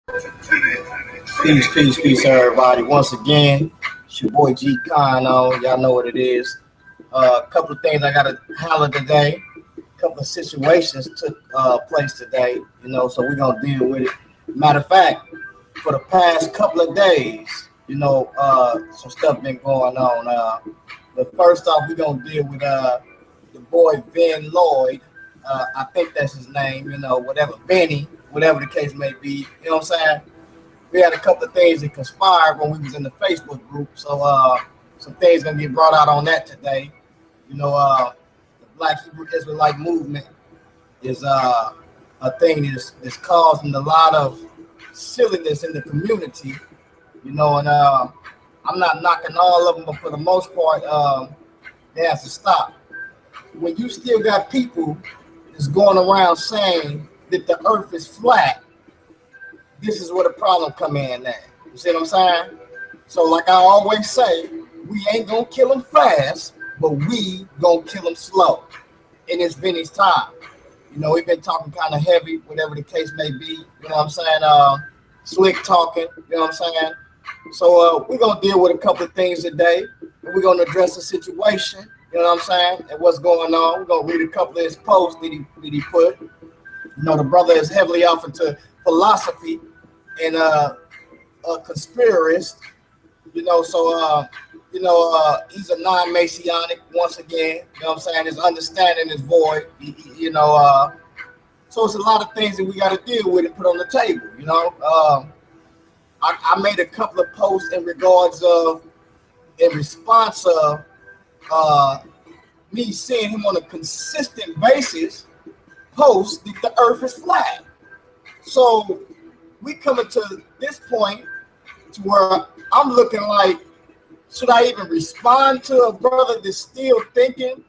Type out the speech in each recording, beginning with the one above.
Peace, peace, peace, everybody. Once again, it's your boy G Khan on. Y'all know what it is. A couple of things I got to holler today. A couple of situations took place today, so we're going to deal with it. Matter of fact, for the past couple of days, some stuff been going on. But first off, we're going to deal with the boy Vin Lloyd. I think that's his name, whatever, Vinny, whatever the case may be. You know what I'm saying? We had a couple of things that conspired when we was in the Facebook group. So some things gonna get brought out on that today. The Black Hebrew Israelite movement is a thing that's causing a lot of silliness in the community. And I'm not knocking all of them, but for the most part, they have to stop. When you still got people that's going around saying that the earth is flat, this is where the problem come in at. You see what I'm saying? So like I always say, we ain't gonna kill them fast, but we gonna kill them slow. And it's Vinny's time. We've been talking kind of heavy, whatever the case may be. You know what I'm saying? Slick talking, you know what I'm saying? So we're gonna deal with a couple of things today. And we're gonna address the situation, you know what I'm saying, and what's going on. We're gonna read a couple of his posts that he put. The brother is heavily off into philosophy and a conspiracist, so he's a non-Masonic once again, you know what I'm saying? His understanding is void, so it's a lot of things that we got to deal with and put on the table, I made a couple of posts in response of me seeing him on a consistent basis post that the earth is flat. So we coming to this point to where I'm looking like, should I even respond to a brother that's still thinking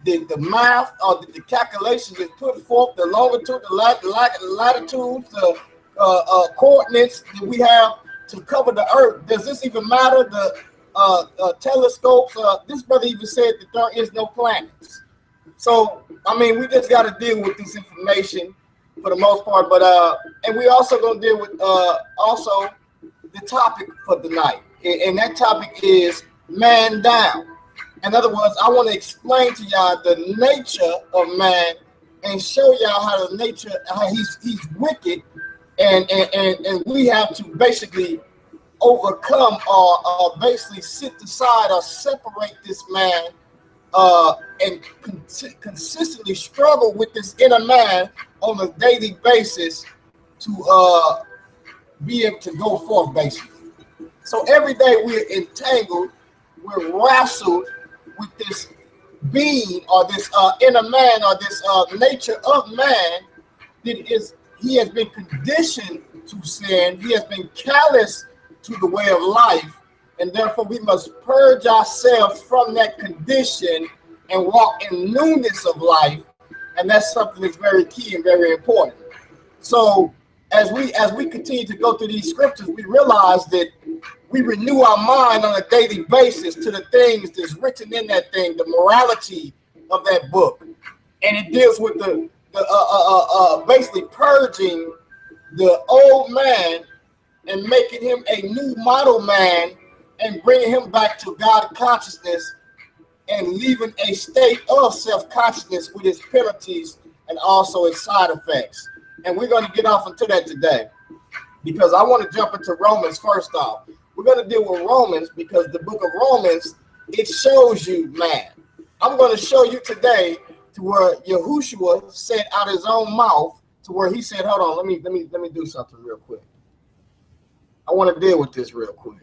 that the math or the calculations is put forth, the longitude, the latitudes, the coordinates that we have to cover the earth? Does this even matter? The telescopes, this brother even said that there is no planets. So, we just got to deal with this information for the most part, but and we also gonna deal with also the topic for the night, and that topic is man down. In other words, I want to explain to y'all the nature of man and show y'all how he's wicked, and we have to basically overcome or basically sit aside or separate this man and consistently struggle with this inner man on a daily basis to be able to go forth, basically. So every day we're entangled, we're wrestled with this being or this inner man or this nature of man that is, he has been conditioned to sin, he has been callous to the way of life, and therefore we must purge ourselves from that condition and walk in newness of life. And that's something that's very key and very important. So as we continue to go through these scriptures, we realize that we renew our mind on a daily basis to the things that's written in that thing, the morality of that book. And it deals with the basically purging the old man and making him a new model man and bringing him back to God consciousness and leaving a state of self-consciousness with its penalties and also its side effects. And we're going to get off into that today because I want to jump into Romans first off. We're going to deal with Romans because the book of Romans, it shows you man. I'm going to show you today to where Yahushua said out his own mouth to where he said, hold on, let me do something real quick. I want to deal with this real quick.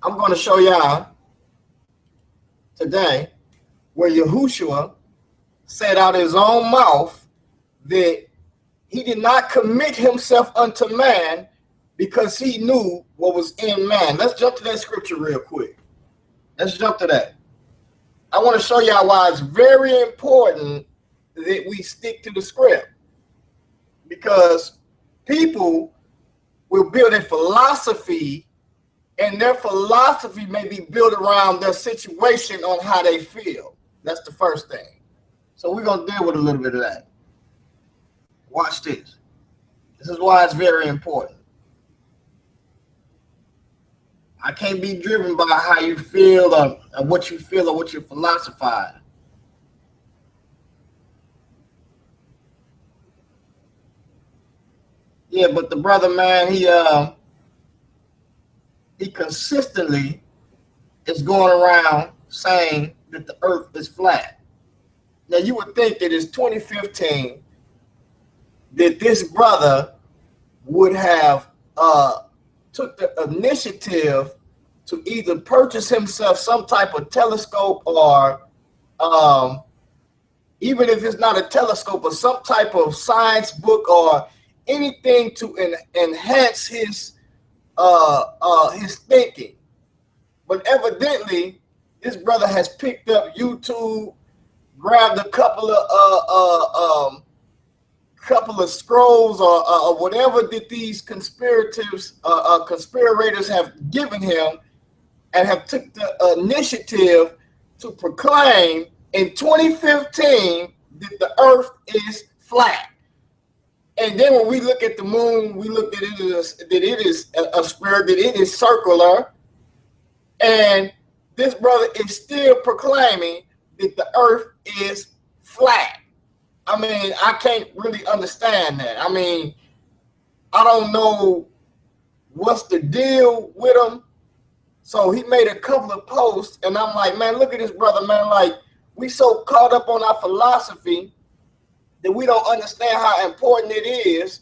I'm going to show y'all today where Yahushua said out his own mouth that he did not commit himself unto man because he knew what was in man. Let's jump to that scripture real quick. Let's jump to that. I want to show y'all why it's very important that we stick to the script, because people will build a philosophy, and their philosophy may be built around their situation on how they feel. That's the first thing. So we're going to deal with a little bit of that. Watch this. This is why it's very important. I can't be driven by how you feel or what you feel or what you philosophize. Yeah, but the brother, man, he consistently is going around saying that the earth is flat. Now, you would think that it's 2015 that this brother would have took the initiative to either purchase himself some type of telescope or even if it's not a telescope or some type of science book or anything to enhance his thinking. But evidently, this brother has picked up YouTube, grabbed a couple of scrolls or whatever that these conspirators have given him, and have took the initiative to proclaim in 2015 that the earth is flat. And then when we look at the moon, we look at it as that it is a sphere, that it is circular. And this brother is still proclaiming that the earth is flat. I mean, I can't really understand that. I mean, I don't know what's the deal with him. So he made a couple of posts, and I'm like, man, look at this brother, man. Like, we so caught up on our philosophy that we don't understand how important it is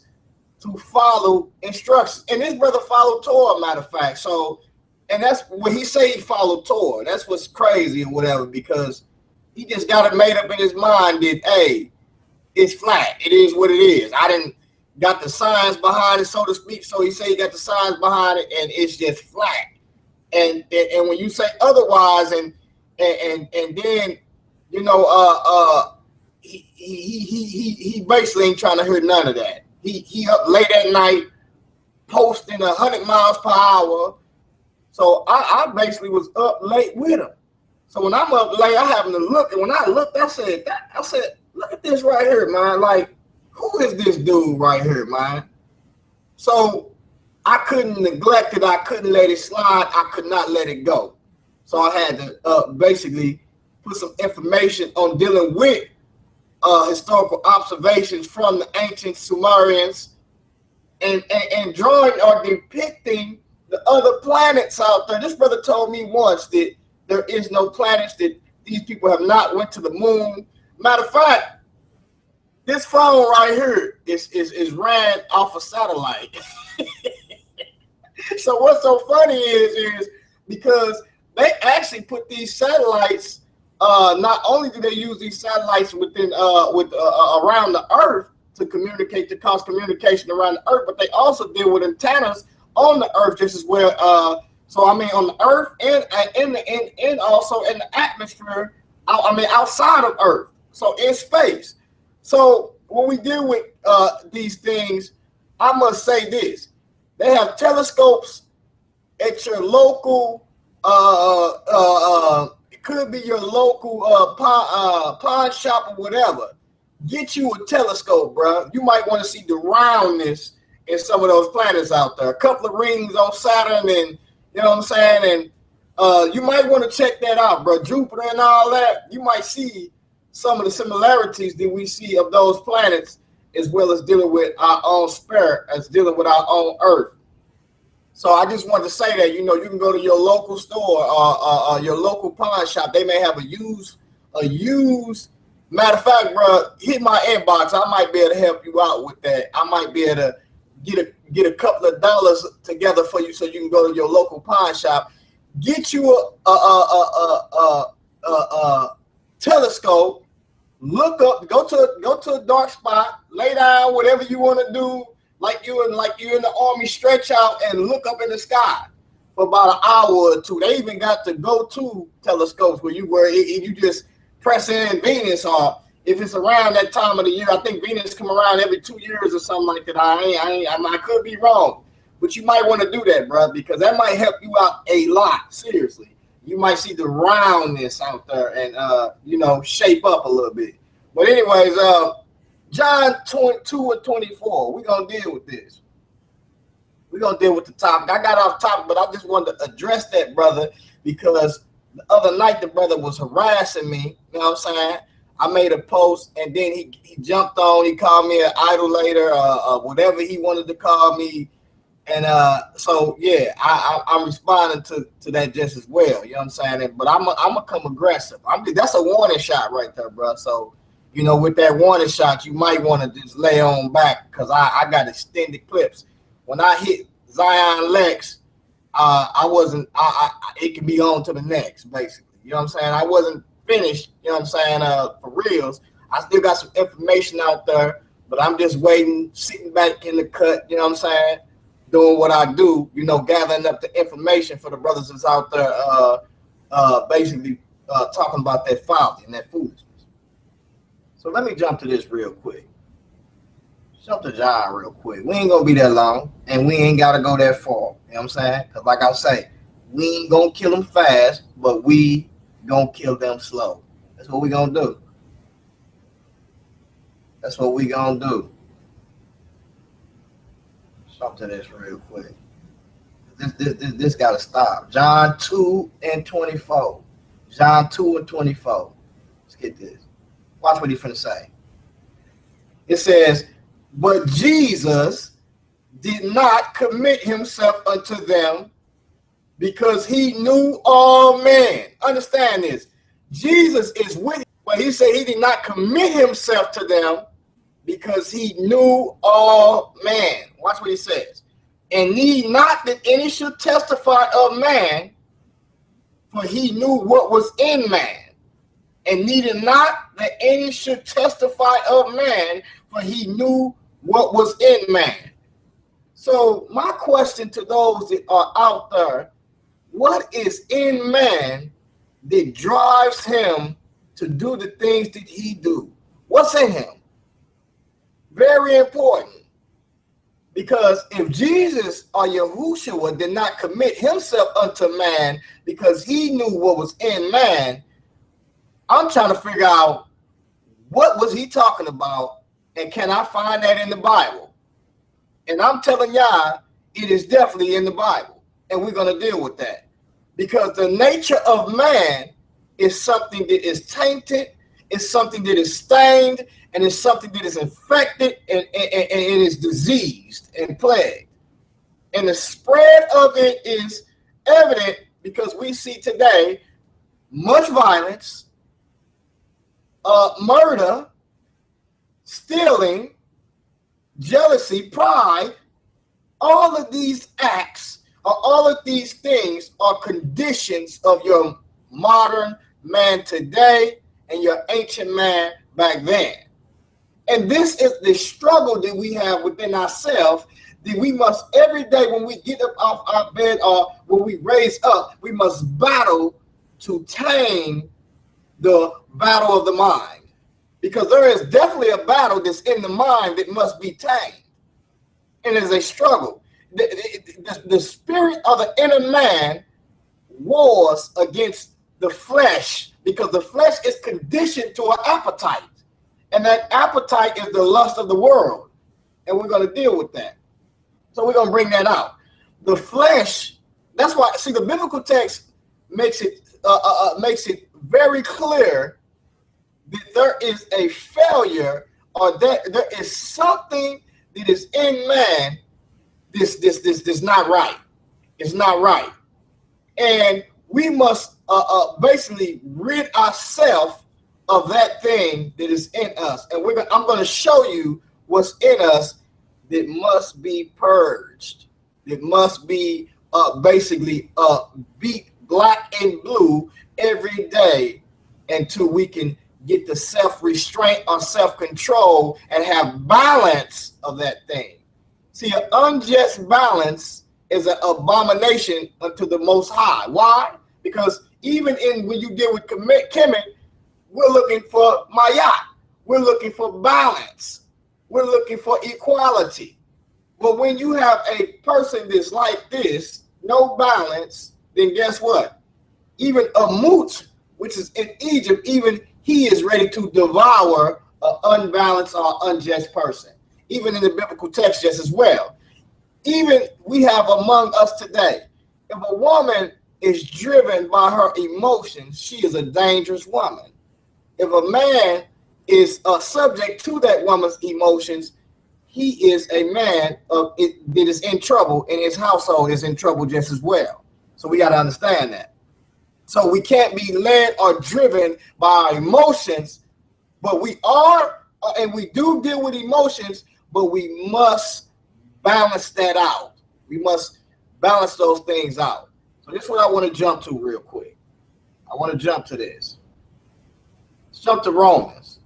to follow instructions. And this brother followed Torah, matter of fact. So, and that's when he say he followed Torah. That's what's crazy or whatever, because he just got it made up in his mind that, hey, it's flat. It is what it is. I didn't got the science behind it, so to speak. So he say he got the science behind it, and it's just flat. And when you say otherwise, and then, you know, he basically ain't trying to hear none of that. He up late at night posting 100 miles per hour. So I basically was up late with him. So when I'm up late, I happen to look, and when I looked, I said, look at this right here, man. Like, who is this dude right here, man? So I couldn't neglect it. I couldn't let it slide. I could not let it go. So I had to basically put some information on dealing with historical observations from the ancient Sumerians and drawing or depicting the other planets out there. This brother told me once that there is no planets, that these people have not went to the moon. Matter of fact, this phone right here is ran off a satellite. So what's so funny is because they actually put these satellites. Not only do they use these satellites within around the Earth to communicate, to cause communication around the Earth, but they also deal with antennas on the Earth just as well. So I mean, on the Earth and also in the atmosphere. I mean, outside of Earth. So in space. So when we deal with these things, I must say this: they have telescopes at your local. It could be your local pawn shop or whatever. Get you a telescope, bro. You might want to see the roundness in some of those planets out there. A couple of rings on Saturn, and you know what I'm saying. And you might want to check that out, bro. Jupiter and all that. You might see some of the similarities that we see of those planets, as well as dealing with our own spirit, as dealing with our own Earth. So I just wanted to say that, you know, you can go to your local store or your local pawn shop. They may have a used. Matter of fact, bro, hit my inbox. I might be able to help you out with that. I might be able to get a couple of dollars together for you so you can go to your local pawn shop, get you a telescope, look up, go to a dark spot, lay down, whatever you want to do. Like you're in the army, stretch out and look up in the sky for about an hour or two. They even got the go-to telescopes where you just press in Venus, or if it's around that time of the year. I think Venus come around every 2 years or something like that. I could be wrong, but you might want to do that, bro, because that might help you out a lot. Seriously, you might see the roundness out there and you know, shape up a little bit. But anyways, John 2 and 24. We're gonna deal with this. We're gonna deal with the topic. I got off topic, but I just wanted to address that, brother, because the other night the brother was harassing me. You know what I'm saying? I made a post, and then he jumped on. He called me an idolater, whatever he wanted to call me. And so yeah, I'm responding to that just as well. You know what I'm saying? But I'm gonna come aggressive. That's a warning shot right there, bro. So you know, with that warning shot, you might want to just lay on back, because I got extended clips. When I hit Zion Lex, I wasn't. It can be on to the next, basically. You know what I'm saying? I wasn't finished. You know what I'm saying? For reals, I still got some information out there, but I'm just waiting, sitting back in the cut. You know what I'm saying? Doing what I do. You know, gathering up the information for the brothers that's out there, basically talking about that folly and that foolishness. So let me jump to this real quick. Jump to John real quick. We ain't gonna be that long, and we ain't gotta go that far. You know what I'm saying? Because like I say, we ain't gonna kill them fast, but we gonna kill them slow. That's what we gonna do. That's what we gonna do. Jump to this real quick. This gotta stop. John 2 and 24. John 2 and 24. Let's get this. Watch what he's finna say. It says, but Jesus did not commit himself unto them, because he knew all men. Understand this. Jesus is with him, but he said he did not commit himself to them because he knew all men. Watch what he says. And need not that any should testify of man, for he knew what was in man. And needed not that any should testify of man, for he knew what was in man. So my question to those that are out there, what is in man that drives him to do the things that he do? What's in him? Very important. Because if Jesus or Yahushua did not commit himself unto man because he knew what was in man, I'm trying to figure out what was he talking about, and can I find that in the Bible? And I'm telling y'all, it is definitely in the Bible, and we're going to deal with that. Because the nature of man is something that is tainted, it's something that is stained, and it's something that is infected, and it is diseased and plagued. And the spread of it is evident because we see today much violence, murder, stealing, jealousy, pride. All of these acts, or all of these things, are conditions of your modern man today and your ancient man back then. And this is the struggle that we have within ourselves, that we must every day when we get up off our bed or when we raise up, we must battle to tame the battle of the mind. Because there is definitely a battle that's in the mind that must be tamed. And it's a struggle. The spirit of the inner man wars against the flesh, because the flesh is conditioned to an appetite. And that appetite is the lust of the world. And we're going to deal with that. So we're going to bring that out. The flesh, that's why, see, the biblical text makes it very clear that there is a failure, or that there is something that is in man this not right. It's not right. And we must basically rid ourselves of that thing that is in us. And I'm going to show you what's in us that must be purged. That must be basically beat black and blue every day until we can get the self-restraint or self-control and have balance of that thing. See, an unjust balance is an abomination unto the Most High. Why? Because even when you deal with Kemet, we're looking for mayat. We're looking for balance. We're looking for equality. But when you have a person that's like this, no balance, then guess what? Even Amut, which is in Egypt, even he is ready to devour an unbalanced or unjust person. Even in the biblical text, just as well. Even we have among us today, if a woman is driven by her emotions, she is a dangerous woman. If a man is subject to that woman's emotions, he is a man that is in trouble, and his household is in trouble just as well. So we got to understand that. So we can't be led or driven by emotions, but we are, and we do deal with emotions, but we must balance that out. We must balance those things out. So this is what I want to jump to real quick. I want to jump to this. Let's jump to Romans.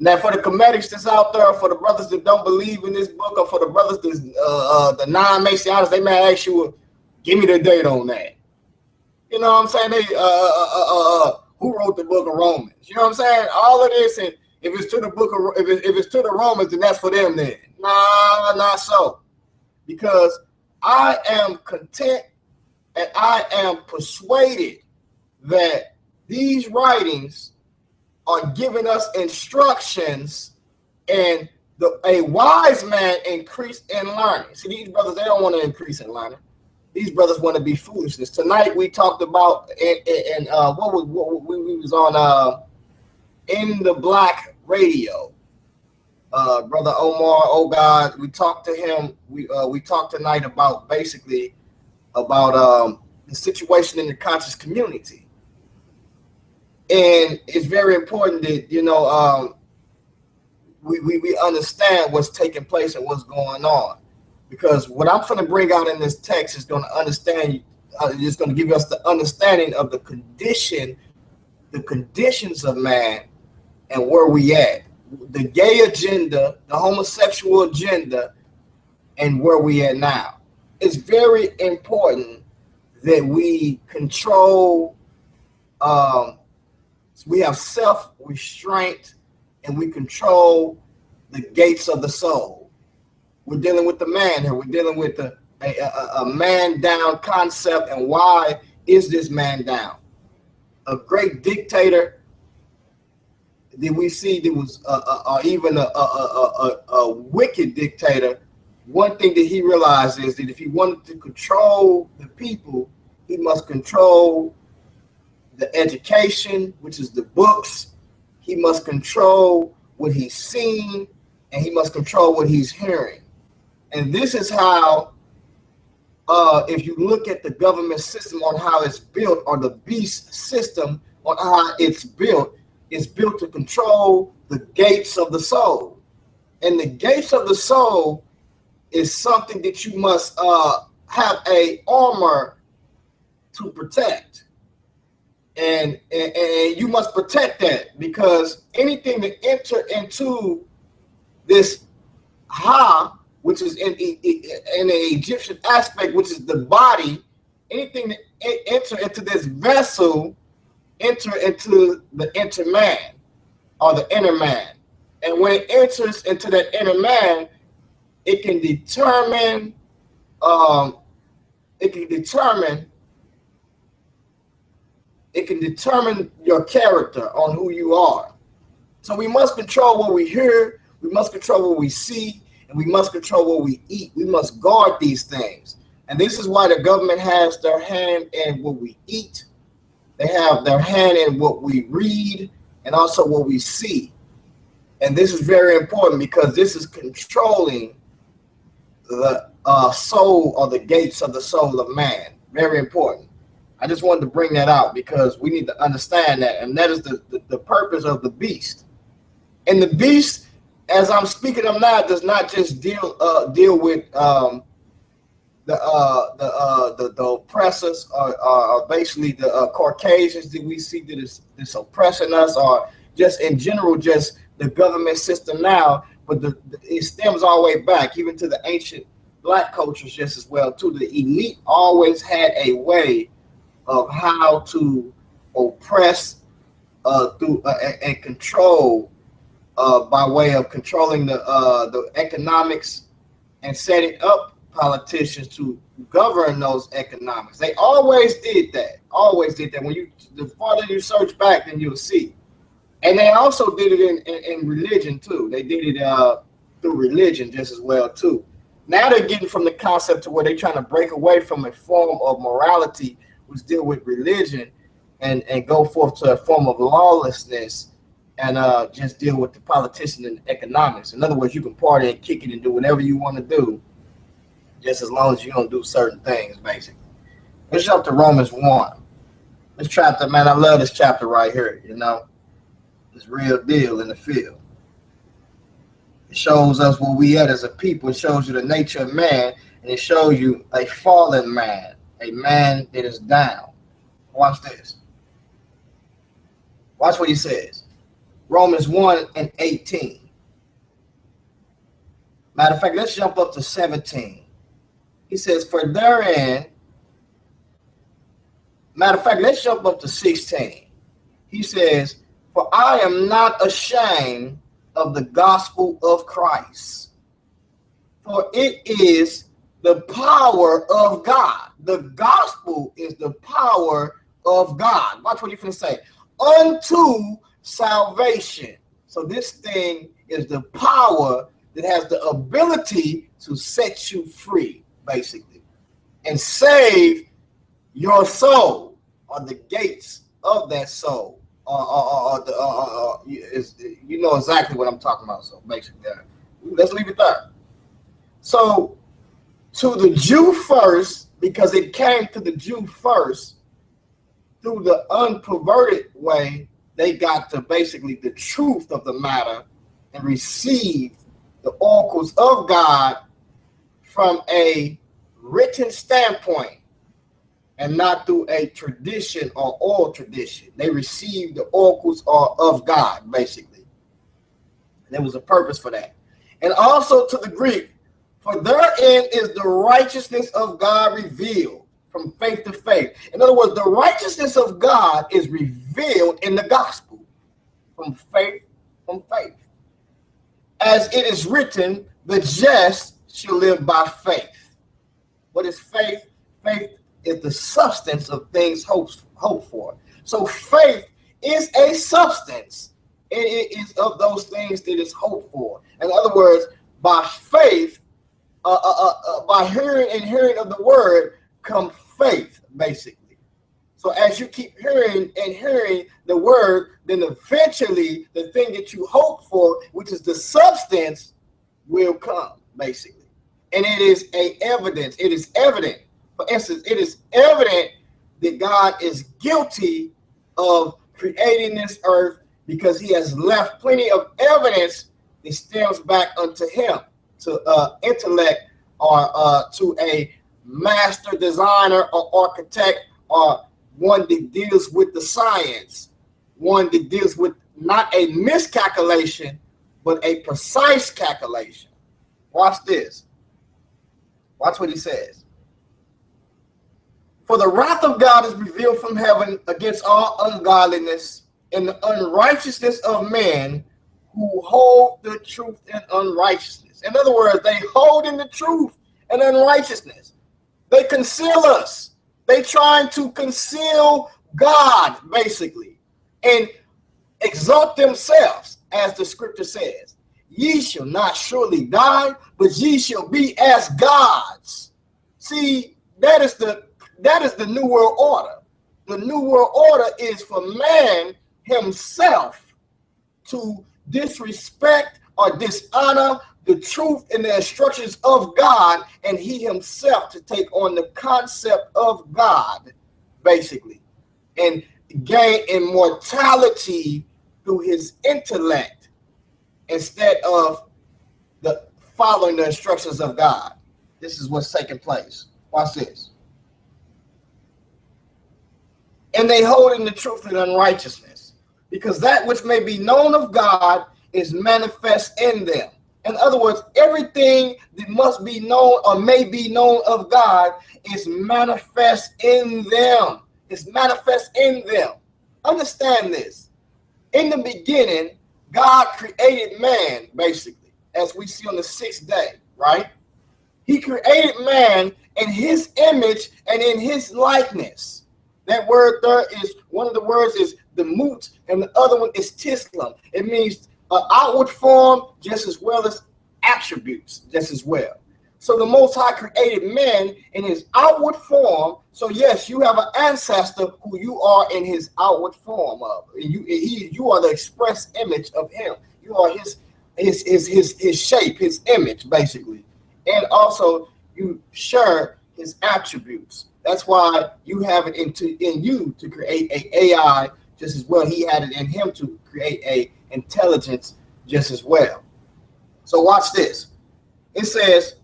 Now, for the comedics that's out there, for the brothers that don't believe in this book, or for the brothers that's the non-Messianists, they may ask you, well, give me the date on that. You know what I'm saying? They who wrote the book of Romans? You know what I'm saying? All of this, and if it's to the book of, if it's to the Romans, then that's for them. Then nah, not so, because I am content and I am persuaded that these writings are giving us instructions, and a wise man increase in learning. See, these brothers, they don't want to increase in learning. These brothers want to be foolishness. Tonight we talked about, and we was on In the Black Radio. Brother Omar, oh God, we talked to him. We talked tonight about basically about the situation in the conscious community. And it's very important that, you know, we understand what's taking place and what's going on, because what I'm going to bring out in this text is going to understand. It's going to give us the understanding of the conditions of man and where we at, the gay agenda, the homosexual agenda, and where we at now. It's very important that we control. We have self-restraint, and we control the gates of the soul. We're dealing with the man here. We're dealing with a man down concept. And why is this man down? A great dictator that we see, there was even a wicked dictator. One thing that he realized is that if he wanted to control the people, he must control the education, which is the books. He must control what he's seeing, and he must control what he's hearing. And this is how, if you look at the government system on how it's built, or the beast system on how it's built to control the gates of the soul. And the gates of the soul is something that you must have a armor to protect. And you must protect that, because anything that enter into this which is in the Egyptian aspect, which is the body, anything that enter into this vessel, enter into the inner man, or the inner man. And when it enters into that inner man, it can determine your character on who you are. So we must control what we hear, we must control what we see, and we must control what we eat. We must guard these things. And this is why the government has their hand in what we eat. They have their hand in what we read, and also what we see. And this is very important, because this is controlling the soul, or the gates of the soul of man. Very important. I just wanted to bring that out, because we need to understand that, and that is the purpose of the beast. And the beast, as I'm speaking of now, does not just deal with the oppressors, or basically the Caucasians that we see that is oppressing us, or just in general, just the government system now. But it stems all the way back, even to the ancient black cultures just as well too. The elite always had a way of how to oppress through and control by way of controlling the economics, and setting up politicians to govern those economics. They always did that. Always did that. The farther you search back, then you'll see. And they also did it in religion too. They did it through religion just as well too. Now they're getting from the concept to where they're trying to break away from a form of morality, which deal with religion, and go forth to a form of lawlessness, and just deal with the politicians and economics. In other words, you can party and kick it and do whatever you want to do, just as long as you don't do certain things, basically. Let's jump to Romans 1. This chapter, man, I love this chapter right here, you know. It's real deal in the field. It shows us where we at as a people. It shows you the nature of man, and it shows you a fallen man, a man that is down. Watch this. Watch what he says. Romans 1:18. Matter of fact, let's jump up to 17. He says, for therein, matter of fact, let's jump up to 16. He says, for I am not ashamed of the gospel of Christ, for it is the power of God. The gospel is the power of God. Watch what he's going to say. Unto salvation. So this thing is the power that has the ability to set you free, basically, and save your soul, or the gates of that soul. You know exactly what I'm talking about. So basically, let's leave it there. So to the Jew first, because it came to the Jew first, through the unperverted way, they got to basically the truth of the matter and received the oracles of God from a written standpoint, and not through a tradition or oral tradition. They received the oracles of God, basically. And there was a purpose for that. And also to the Greek, for therein is the righteousness of God revealed from faith to faith. In other words, the righteousness of God is revealed in the gospel from faith. As it is written, the just shall live by faith. What is faith? Faith is the substance of things hoped for. So faith is a substance, and it is of those things that is hoped for. In other words, by faith, by hearing and hearing of the word, come faith, basically. So as you keep hearing and hearing the word, then eventually the thing that you hope for, which is the substance, will come, basically. And it is it is evident. For instance, it is evident that God is guilty of creating this earth, because he has left plenty of evidence that stems back unto him, to intellect, or to a master designer or architect, or one that deals with the science, one that deals with not a miscalculation, but a precise calculation. Watch this. Watch what he says. For the wrath of God is revealed from heaven against all ungodliness and the unrighteousness of men who hold the truth in unrighteousness. In other words, they hold in the truth and unrighteousness. They conceal us. They trying to conceal God, basically, and exalt themselves, as the scripture says. Ye shall not surely die, but ye shall be as gods. See, that is the New World Order. The New World Order is for man himself to disrespect or dishonor the truth and the instructions of God, and he himself to take on the concept of God, basically, and gain immortality through his intellect instead of following the instructions of God. This is what's taking place. Watch this. And they hold in the truth and unrighteousness, because that which may be known of God is manifest in them. In other words, everything that must be known or may be known of God is manifest in them. It's manifest in them. Understand this. In the beginning, God created man, basically, as we see on the 6th day, right? He created man in his image and in his likeness. That word there is, one of the words is the mut, and the other one is tislam. It means outward form just as well as attributes just as well. So the Most High created man in his outward form. So yes, you have an ancestor who you are in his outward form of. You are the express image of him. You are his shape, his image, basically. And also you share his attributes. That's why you have it in you to create a AI just as well. He had it in him to create a intelligence just as well. So watch this. It says,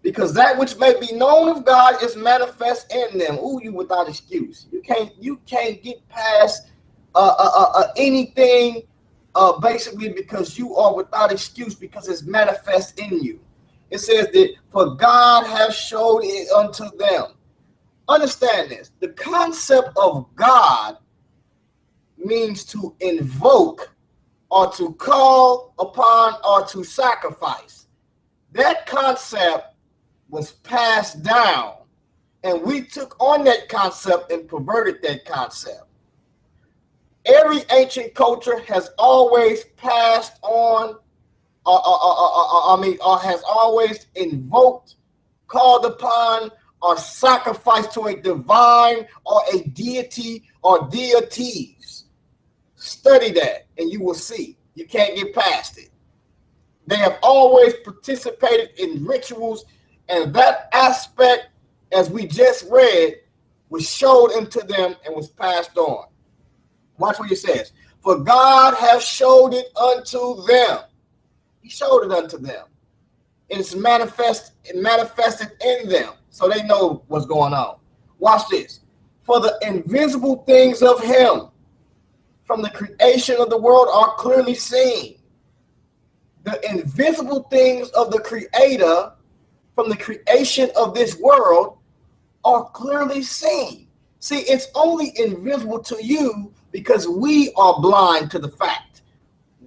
because that which may be known of God is manifest in them. Ooh, you without excuse. You can't get past anything basically because you are without excuse because it's manifest in you. It says that for God has showed it unto them. Understand this. The concept of God means to invoke or to call upon or to sacrifice. That concept was passed down, and we took on that concept and perverted that concept. Every ancient culture has always passed on, or has always invoked, called upon, or sacrificed to a divine or a deity or deities. Study that, and you will see. You can't get past it. They have always participated in rituals, and that aspect, as we just read, was showed into them and was passed on. Watch what it says. For God has showed it unto them. He showed it unto them. It manifested in them, so they know what's going on. Watch this. For the invisible things of him from the creation of the world are clearly seen. The invisible things of the Creator from the creation of this world are clearly seen. See, it's only invisible to you because we are blind to the fact.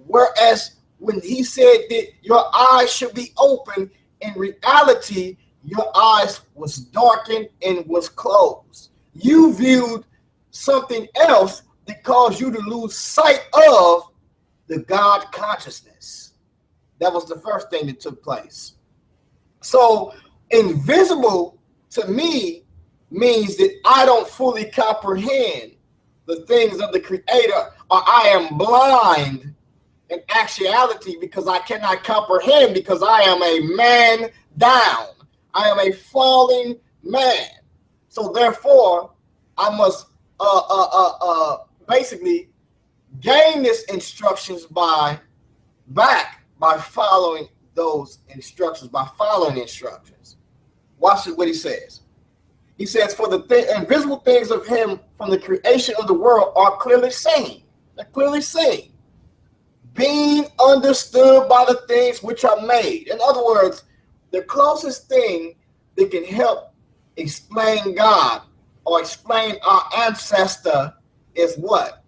Whereas when he said that your eyes should be open, in reality, your eyes was darkened and was closed. You viewed something else that caused you to lose sight of the God consciousness. That was the first thing that took place. So invisible to me means that I don't fully comprehend the things of the Creator, or I am blind in actuality because I cannot comprehend, because I am a man down. I am a falling man. So therefore, I must basically gain this instructions by following those instructions, by following instructions. Watch what he says. He says, for the invisible things of him from the creation of the world are clearly seen. They're clearly seen, being understood by the things which are made. In other words, the closest thing that can help explain God or explain our ancestor is what?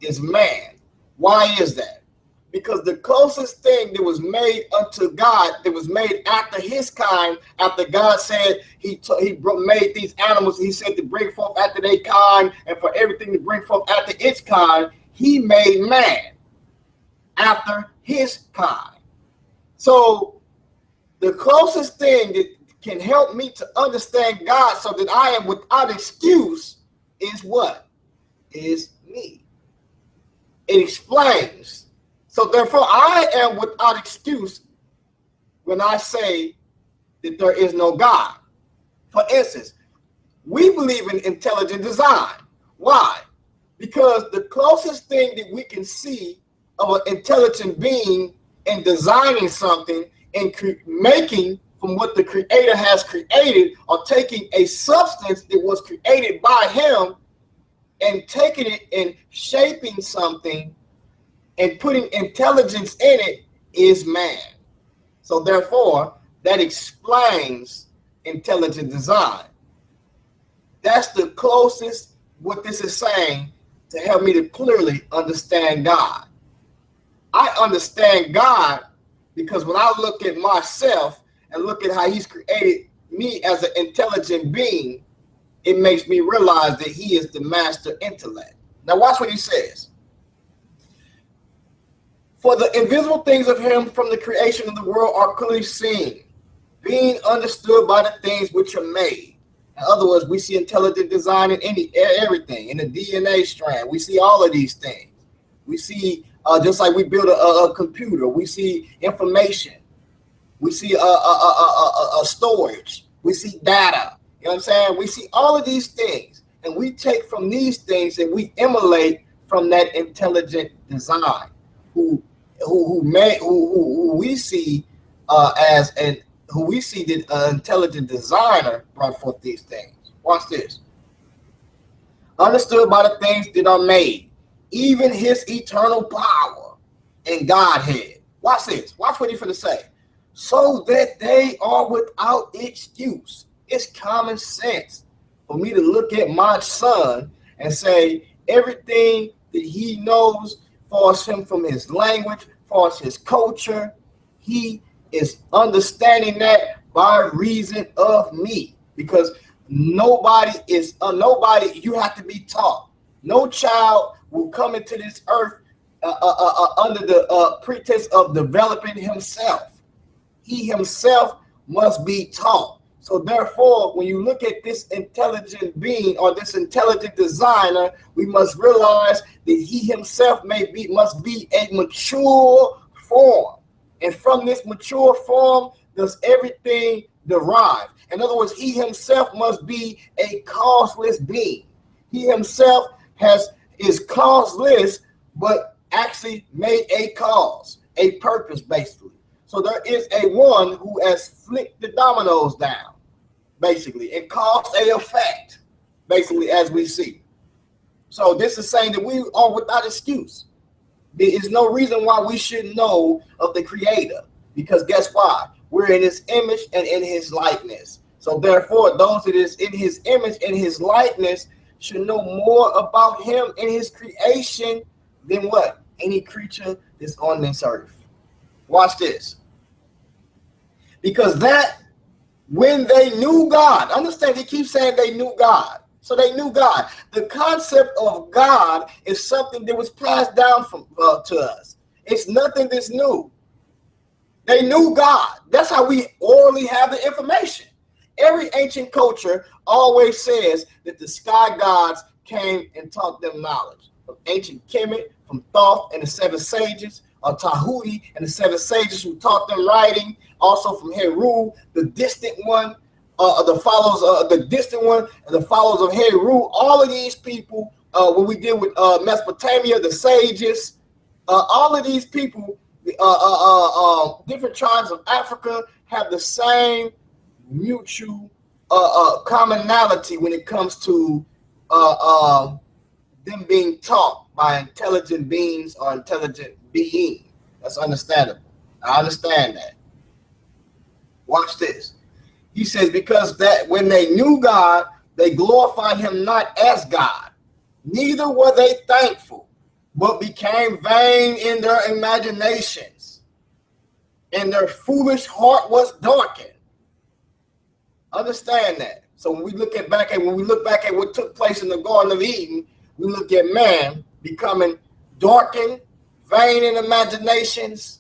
Is man. Why is that? Because the closest thing that was made unto God, that was made after his kind, after God said he made these animals, he said to bring forth after their kind, and for everything to bring forth after its kind, he made man after his kind. So the closest thing that can help me to understand God so that I am without excuse is what? Is me. It explains. So therefore, I am without excuse when I say that there is no God. For instance, we believe in intelligent design. Why? Because the closest thing that we can see of an intelligent being in designing something and making from what the Creator has created, or taking a substance that was created by him and taking it and shaping something and putting intelligence in it, is man. So therefore, that explains intelligent design. That's the closest what this is saying to help me to clearly understand God. I understand God because when I look at myself and look at how he's created me as an intelligent being, it makes me realize that he is the master intellect. Now watch what he says. For the invisible things of him from the creation of the world are clearly seen, being understood by the things which are made. In other words, we see intelligent design in everything, in the DNA strand. We see all of these things. We see, just like we build a computer, we see information. We see a storage. We see data. You know what I'm saying? We see all of these things, and we take from these things and we emulate from that intelligent design, who we see who we see the intelligent designer brought forth these things. Watch this. Understood by the things that are made, even his eternal power and Godhead. Watch this. Watch what he's going to say. So that they are without excuse. It's common sense for me to look at my son and say everything that he knows far as him from his language, far as his culture, he is understanding that by reason of me. Because nobody, you have to be taught. No child will come into this earth under the pretense of developing himself. He himself must be taught. So therefore, when you look at this intelligent being or this intelligent designer, we must realize that he himself must be a mature form. And from this mature form does everything derive. In other words, he himself must be a causeless being. He himself is causeless, but actually made a cause, a purpose, basically. So there is a one who has flicked the dominoes down, basically, and caused a effect, basically, as we see. So this is saying that we are without excuse. There is no reason why we should know of the Creator, because guess why? We're in his image and in his likeness. So therefore, those that is in his image and his likeness should know more about him and his creation than what? Any creature that's on this earth. Watch this. Because that, when they knew God, understand he keeps saying they knew God. So they knew God. The concept of God is something that was passed down to us. It's nothing that's new. They knew God. That's how we orally have the information. Every ancient culture always says that the sky gods came and taught them knowledge. From ancient Kemet, from Thoth and the seven sages, or Tahuti and the seven sages who taught them writing. Also from Heru, the distant one, the followers of Heru. All of these people, when we deal with Mesopotamia, the sages, all of these people, different tribes of Africa have the same mutual commonality when it comes to them being taught by intelligent beings or intelligent being. That's understandable. I understand that. Watch this. He says, because that when they knew God, they glorified him not as God, neither were they thankful, but became vain in their imaginations, and their foolish heart was darkened. Understand that. So when we look back at what took place in the Garden of Eden, we look at man becoming darkened, vain in imaginations,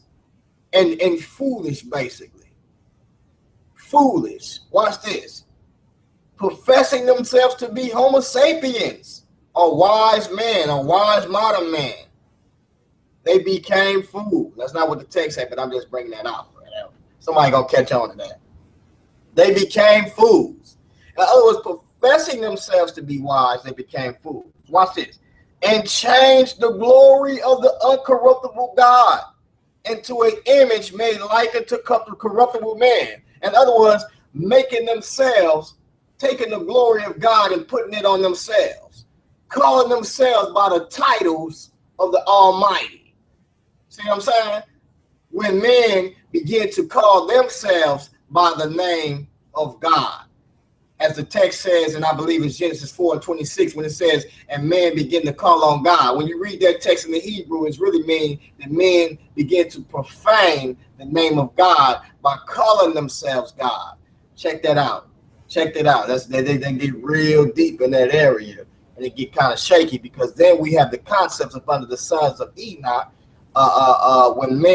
and foolish, basically. Foolish. Watch this. Professing themselves to be Homo sapiens, or wise men, or wise modern man. They became fools. That's not what the text said, but I'm just bringing that out. Somebody gonna catch on to that. They became fools. In other words, professing themselves to be wise, they became fools. Watch this. And changed the glory of the uncorruptible God into an image made like unto corruptible man. In other words, making themselves, taking the glory of God and putting it on themselves, calling themselves by the titles of the Almighty. See what I'm saying? When men begin to call themselves by the name of God. As the text says, and I believe it's Genesis 4:26, when it says, and men begin to call on God. When you read that text in the Hebrew, it's really mean that men begin to profane the name of God by calling themselves God. Check that out. Check that out. They get real deep in that area. and it get kind of shaky, because then we have the concepts of under the sons of Enoch, when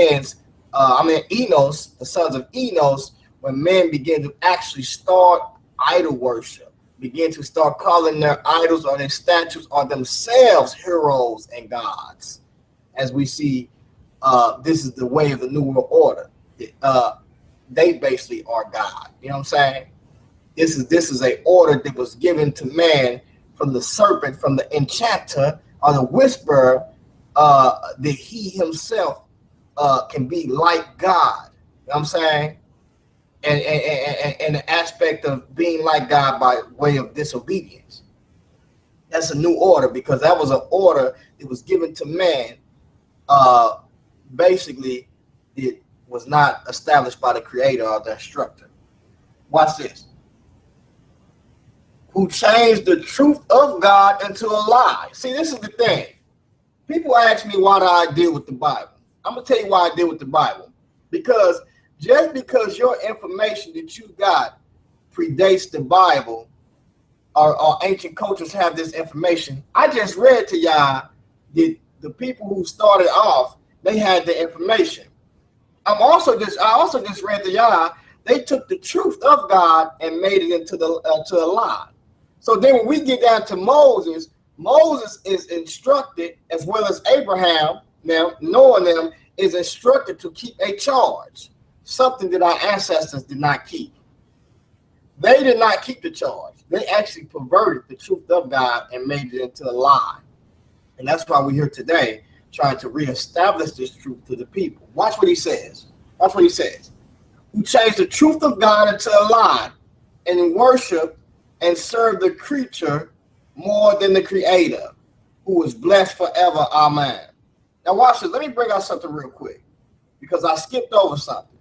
Enos, the sons of Enos, when men begin to actually start idol worship, begin to start calling their idols or their statues or themselves heroes and gods. As we see, this is the way of the New World Order. They basically are God. You know what I'm saying? This is a order that was given to man from the serpent, from the enchanter or the whisperer, that he himself can be like God. You know what I'm saying? And the aspect of being like God by way of disobedience. That's a new order, because that was an order that was given to man. Basically, it was not established by the creator or the instructor. Watch this. Who changed the truth of God into a lie. See, this is the thing. People ask me, why do I deal with the Bible? I'm going to tell you why I deal with the Bible. Because just because your information that you got predates the Bible, or ancient cultures have this information, I just read to y'all that the people who started off, they had the information. I also just read to y'all, they took the truth of God and made it into to a lie. So then when we get down to Moses, Moses is instructed, as well as Abraham, now knowing them, is instructed to keep a charge, something that our ancestors did not keep. They did not keep the charge. They actually perverted the truth of God and made it into a lie. And that's why we're here today, trying to reestablish this truth to the people. Watch what he says. Watch what he says. Who changed the truth of God into a lie, and worship and serve the creature more than the creator, who is blessed forever. Amen. Now watch this. Let me bring out something real quick, because I skipped over something.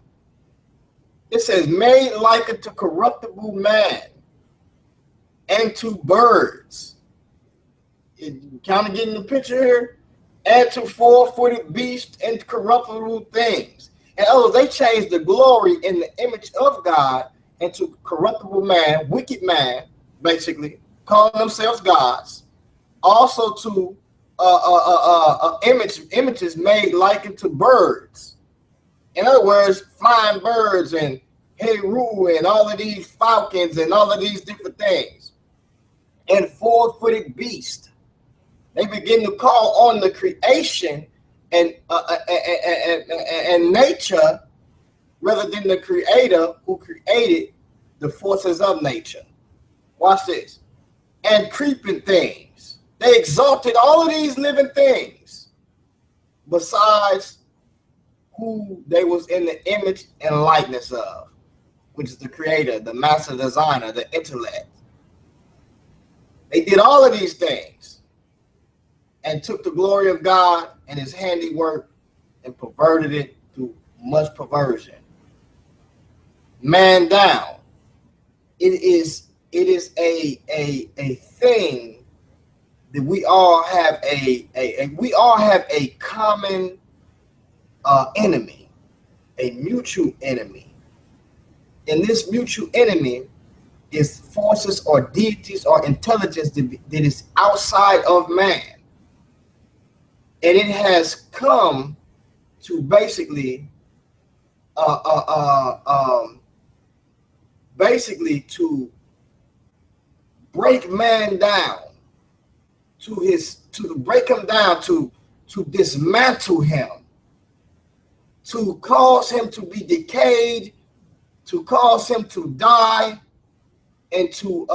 It says, made like unto corruptible man and to birds. You kind of getting the picture here? And to four-footed beasts and corruptible things. In other words, they changed the glory in the image of God into corruptible man, wicked man, basically, calling themselves gods. Also to images made like unto birds. In other words, flying birds and Heru and all of these falcons and all of these different things. And four-footed beast. They begin to call on the creation and nature, rather than the creator who created the forces of nature. Watch this. And creeping things. They exalted all of these living things besides who they was in the image and likeness of, which is the creator, the master designer, the intellect. They did all of these things and took the glory of God and his handiwork and perverted it through much perversion. Man down. It is a thing that we all have a common enemy, a mutual enemy. And this mutual enemy is forces or deities or intelligence that is outside of man. And it has come to basically to break man down, to break him down, to dismantle him, to cause him to be decayed, to cause him to die, and to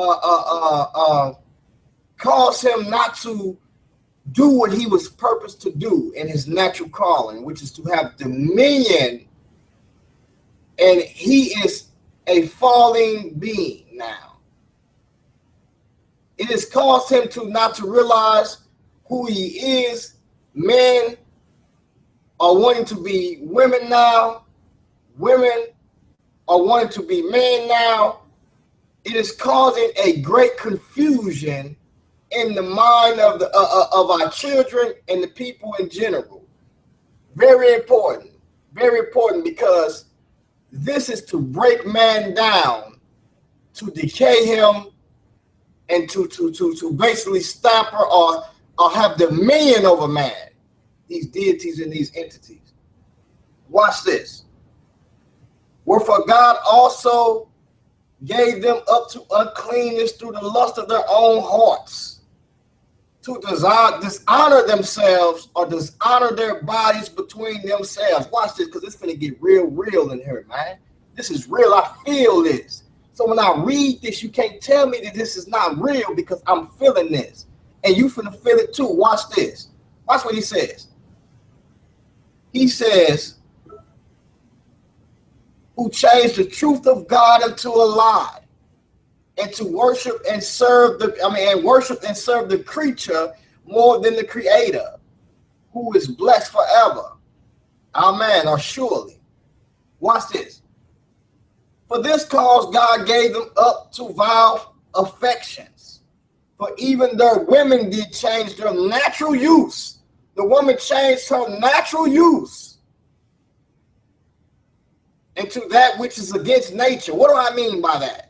cause him not to do what he was purposed to do in his natural calling, which is to have dominion. And he is a falling being now. It has caused him to not to realize who he is. Men are wanting to be women now. Women are wanting to be men now. It is causing a great confusion in the mind of our children and the people in general. Very important, because this is to break man down, to decay him, and to basically stamp or have dominion over man, these deities and these entities. Watch this. Wherefore God also gave them up to uncleanness through the lust of their own hearts, to dishonor themselves or dishonor their bodies between themselves. Watch this, because it's finna get real in here, man. This is real. I feel this. So when I read this, you can't tell me that this is not real, because I'm feeling this. And you finna feel it too. Watch this. Watch what he says. He says, who changed the truth of God into a lie, and to worship and serve the creature more than the creator, who is blessed forever. Amen, or surely. Watch this. For this cause God gave them up to vile affections. For even their women did change their natural use. The woman changed her natural use into that which is against nature. What do I mean by that?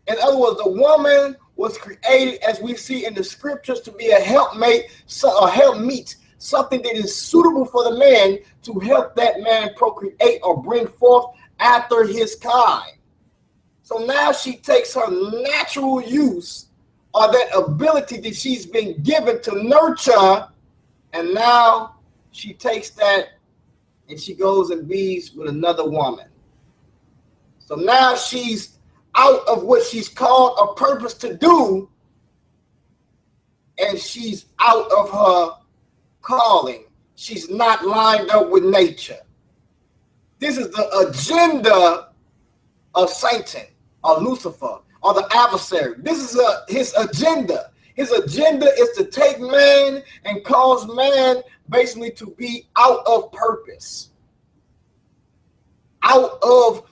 In other words, the woman was created, as we see in the scriptures, to be a helpmate, a helpmeet, something that is suitable for the man to help that man procreate or bring forth after his kind. So now she takes her natural use, or that ability that she's been given to nurture, and now she takes that and she goes and bees with another woman. So now she's out of what she's called a purpose to do, and she's out of her calling. She's not lined up with nature. This is the agenda of Satan or Lucifer or the adversary. This is his agenda. His agenda is to take man and cause man basically to be out of purpose, out of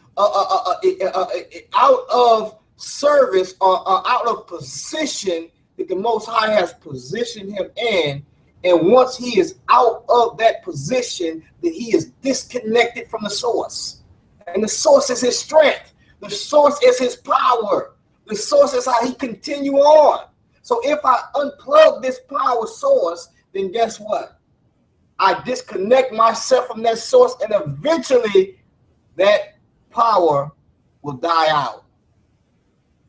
service, or out of position that the Most High has positioned him in. And once he is out of that position, then he is disconnected from the source. And the source is his strength. The source is his power. The source is how he continue on. So if I unplug this power source, then guess what? I disconnect myself from that source, and eventually that power will die out.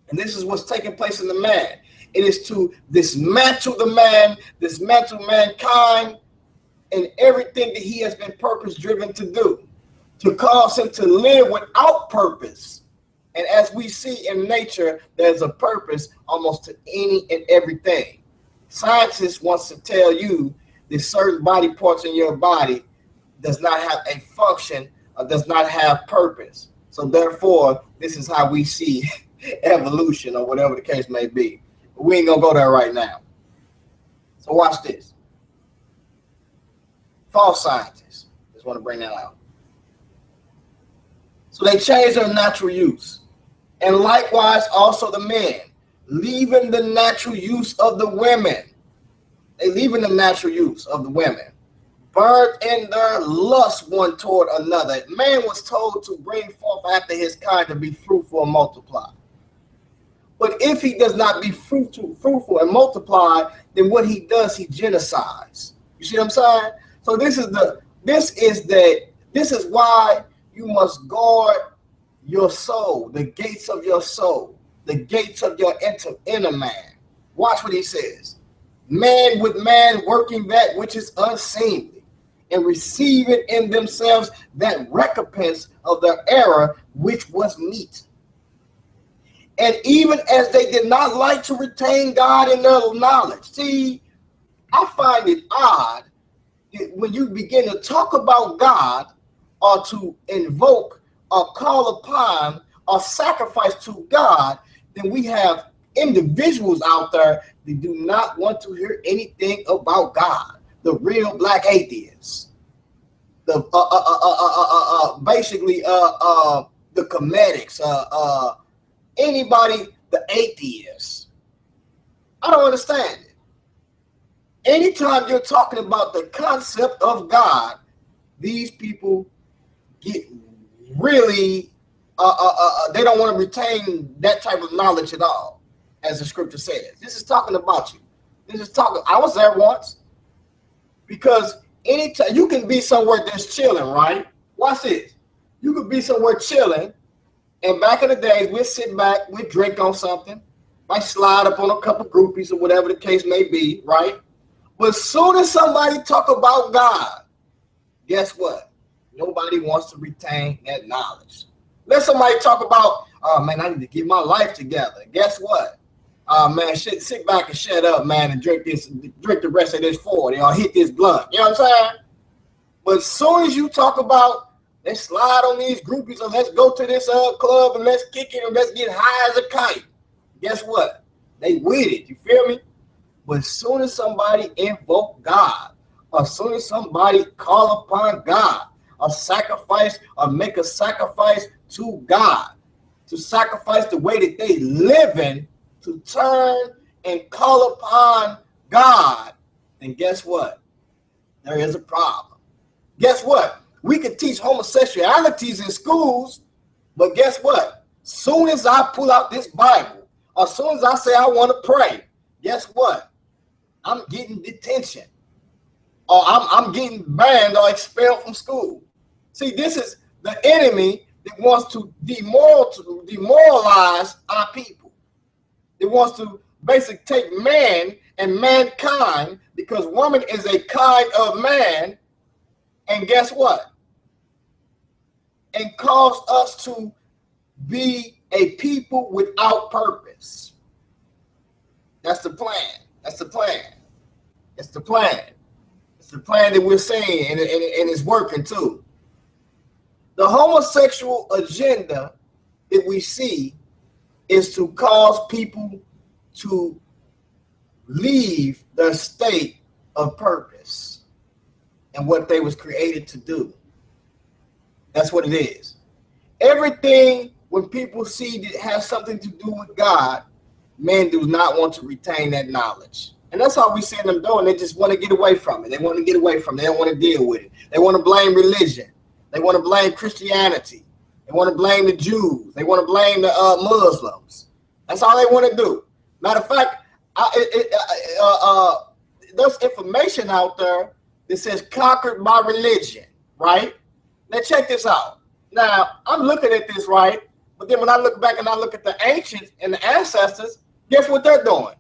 And this is what's taking place in the man. It is to dismantle the man, dismantle mankind, and everything that he has been purpose-driven to do, to cause him to live without purpose. And as we see in nature, there's a purpose almost to any and everything. Scientists wants to tell you that certain body parts in your body does not have a function or does not have purpose. So therefore, this is how we see evolution, or whatever the case may be. But we ain't gonna go there right now. So watch this. False scientists. Just want to bring that out. So they change their natural use. And likewise also the men, leaving the natural use of the women. They leaving the natural use of the women, burnt in their lust one toward another. Man was told to bring forth after his kind, to be fruitful and multiply. But if he does not be fruitful and multiply, then what he does, he genocides. You see what I'm saying? So this is why you must guard your soul, the gates of your soul, the gates of your inner man. Watch what he says. Man with man working that which is unseemly, and receiving in themselves that recompense of their error which was meet. And even as they did not like to retain God in their knowledge. See, I find it odd when you begin to talk about God, or to invoke or call upon or sacrifice to God, then we have individuals out there that do not want to hear anything about God. The real black atheists, the comedics, anybody, the atheists. I don't understand it. Anytime you're talking about the concept of God, these people get really, they don't want to retain that type of knowledge at all. as the scripture says. This is talking about you. This is talking. I was there once, because anytime you can be somewhere that's chilling, right? Watch this. You could be somewhere chilling, and back in the days, we'd sit back, we'd drink on something, might slide up on a couple groupies or whatever the case may be, right? But as soon as somebody talk about God, guess what? Nobody wants to retain that knowledge. Let somebody talk about, oh man, I need to get my life together. Guess what? Man, sit back and shut up, man, and drink the rest of this 40 or hit this blunt. You know what I'm saying? But as soon as you talk about, let's slide on these groupies or let's go to this club and let's kick it and let's get high as a kite, guess what? They with it. You feel me? But as soon as somebody invoke God, or as soon as somebody call upon God, or sacrifice or make a sacrifice to God, to sacrifice the way that they living, to turn and call upon God, then guess what? There is a problem. Guess what? We could teach homosexualities in schools, but guess what? Soon as I pull out this Bible, or soon as I say I want to pray, guess what? I'm getting detention, or I'm getting banned or expelled from school. See, this is the enemy that wants to demoralize our people. It wants to basically take man and mankind, because woman is a kind of man, and guess what? And cause us to be a people without purpose. That's the plan. That's the plan. It's the plan. It's the plan that we're saying, and it's working too. The homosexual agenda that we see is to cause people to leave their state of purpose and what they was created to do. That's what it is. Everything when people see that has something to do with God, men do not want to retain that knowledge. And that's all we see them doing. They just want to get away from it. They want to get away from it. They don't want to deal with it. They want to blame religion. They want to blame Christianity. They want to blame the Jews. They want to blame the Muslims. That's all they want to do. Matter of fact, there's information out there that says conquered by religion, right? Now check this out. Now, I'm looking at this, right? But then when I look back and I look at the ancients and the ancestors, guess what they're doing?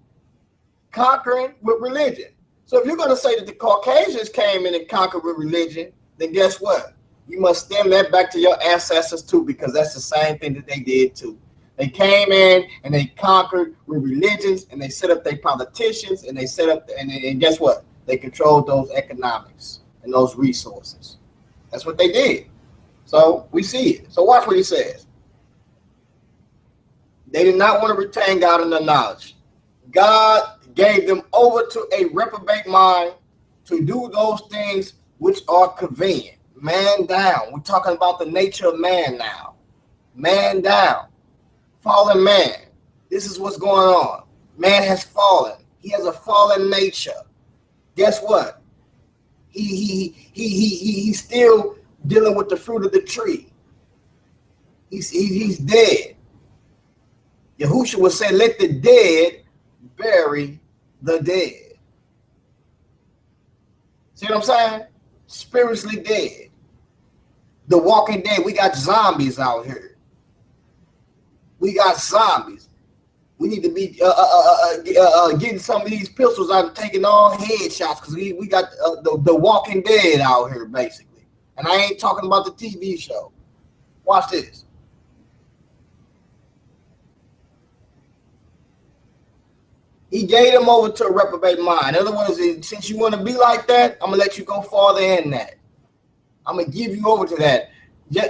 Conquering with religion. So if you're going to say that the Caucasians came in and conquered with religion, then guess what? You must stem that back to your ancestors too, because that's the same thing that they did too. They came in and they conquered with religions, and they set up their politicians, and they set up, and guess what? They controlled those economics and those resources. That's what they did. So we see it. So watch what he says. They did not want to retain God in their knowledge. God gave them over to a reprobate mind to do those things which are convenient. Man down. We're talking about the nature of man now. Man down. Fallen man. This is what's going on. Man has fallen. He has a fallen nature. Guess what? He's still dealing with the fruit of the tree. He's dead. Yahushua would say, let the dead bury the dead. See what I'm saying? Spiritually dead. The Walking Dead. We got zombies out here. We got zombies. We need to be getting some of these pistols out and taking all headshots, because we got the Walking Dead out here, basically. And I ain't talking about the TV show. Watch this. He gave them over to a reprobate mind. In other words, since you want to be like that, I'm going to let you go farther in that. I'm going to give you over to that.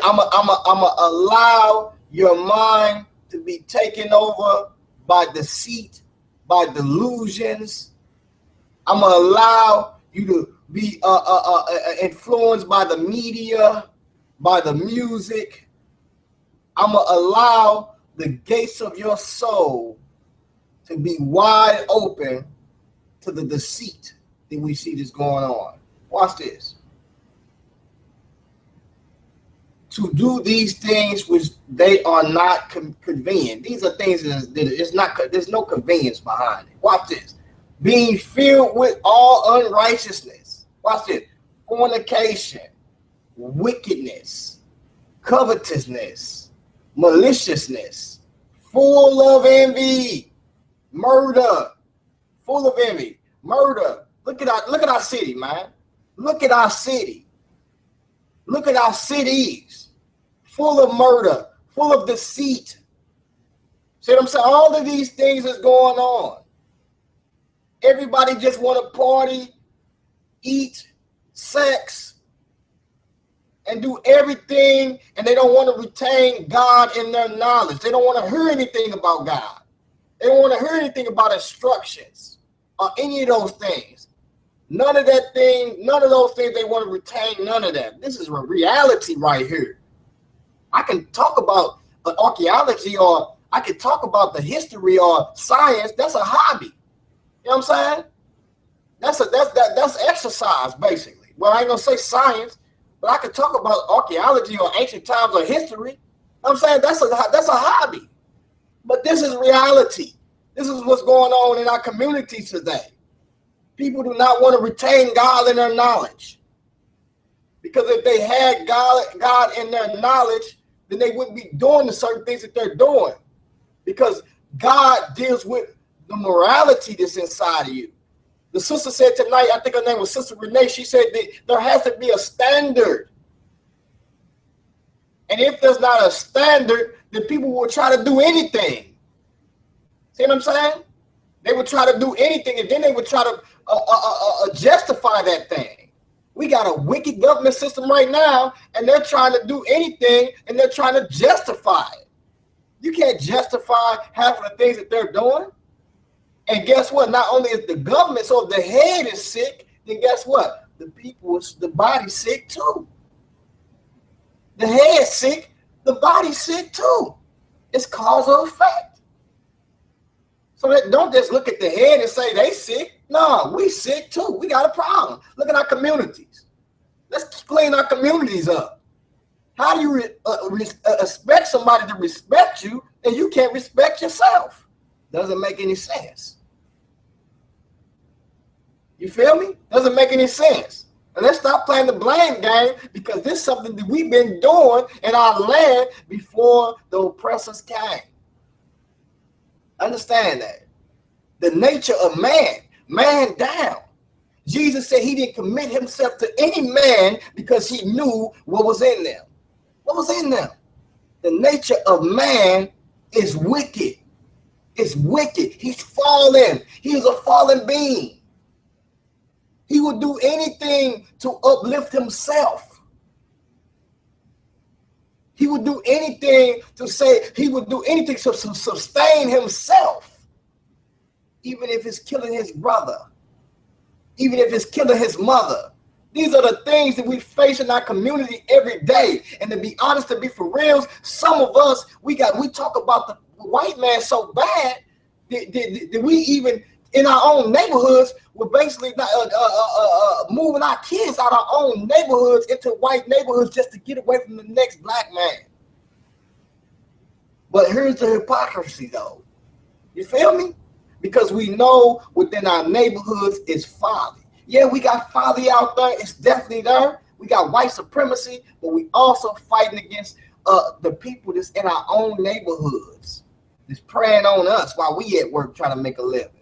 I'm going to allow your mind to be taken over by deceit, by delusions. I'm going to allow you to be influenced by the media, by the music. I'm going to allow the gates of your soul to be wide open to the deceit that we see that's going on. Watch this. to do these things which they are not convenient. These are things that it's not, there's no convenience behind it. Watch this. Being filled with all unrighteousness. Watch this. Fornication, wickedness, covetousness, maliciousness, full of envy, murder, full of envy, murder. Look at our city, man. Look at our city. Look at our cities, full of murder, full of deceit. See what I'm saying? All of these things is going on. Everybody just want to party, eat, sex, and do everything, and they don't want to retain God in their knowledge. They don't want to hear anything about God. They don't want to hear anything about instructions or any of those things. None of that thing, none of those things they want to retain, none of that. This is a reality right here. I can talk about archaeology, or I can talk about the history or science. That's a hobby. You know what I'm saying? That's exercise, basically. Well, I ain't gonna say science, but I could talk about archaeology or ancient times or history. You know what I'm saying? That's a hobby. But this is reality. This is what's going on in our communities today. People do not want to retain God in their knowledge. Because if they had God in their knowledge, then they wouldn't be doing the certain things that they're doing. Because God deals with the morality that's inside of you. The sister said tonight, I think her name was Sister Renee, she said that there has to be a standard. And if there's not a standard, then people will try to do anything. See what I'm saying? They would try to do anything, and then they would try to justify that thing. We got a wicked government system right now, and they're trying to do anything, and they're trying to justify it. You can't justify half of the things that they're doing. And guess what? Not only is the government, so if the head is sick, then guess what? The body's sick too. The head's sick, the body's sick too. It's cause or effect. So that don't just look at the head and say they sick. No, we sick too. We got a problem. Look at our communities. Let's clean our communities up. How do you expect somebody to respect you and you can't respect yourself? Doesn't make any sense. You feel me? Doesn't make any sense. And let's stop playing the blame game, because this is something that we've been doing in our land before the oppressors came. Understand that. The nature of man down. Jesus said he didn't commit himself to any man because he knew what was in them. What was in them? The nature of man is wicked. It's wicked. He's fallen. He is a fallen being. He would do anything to uplift himself. He would do anything to say, he would do anything to sustain himself. Even if it's killing his brother. Even if it's killing his mother. These are the things that we face in our community every day. And to be honest, to be for real, some of us, we talk about the white man so bad that we even in our own neighborhoods, we're basically not, moving our kids out of our own neighborhoods into white neighborhoods just to get away from the next black man. But here's the hypocrisy, though. You feel me? Because we know within our neighborhoods is folly. Yeah, we got folly out there. It's definitely there. We got white supremacy, but we also fighting against the people that's in our own neighborhoods. That's preying on us while we at work trying to make a living.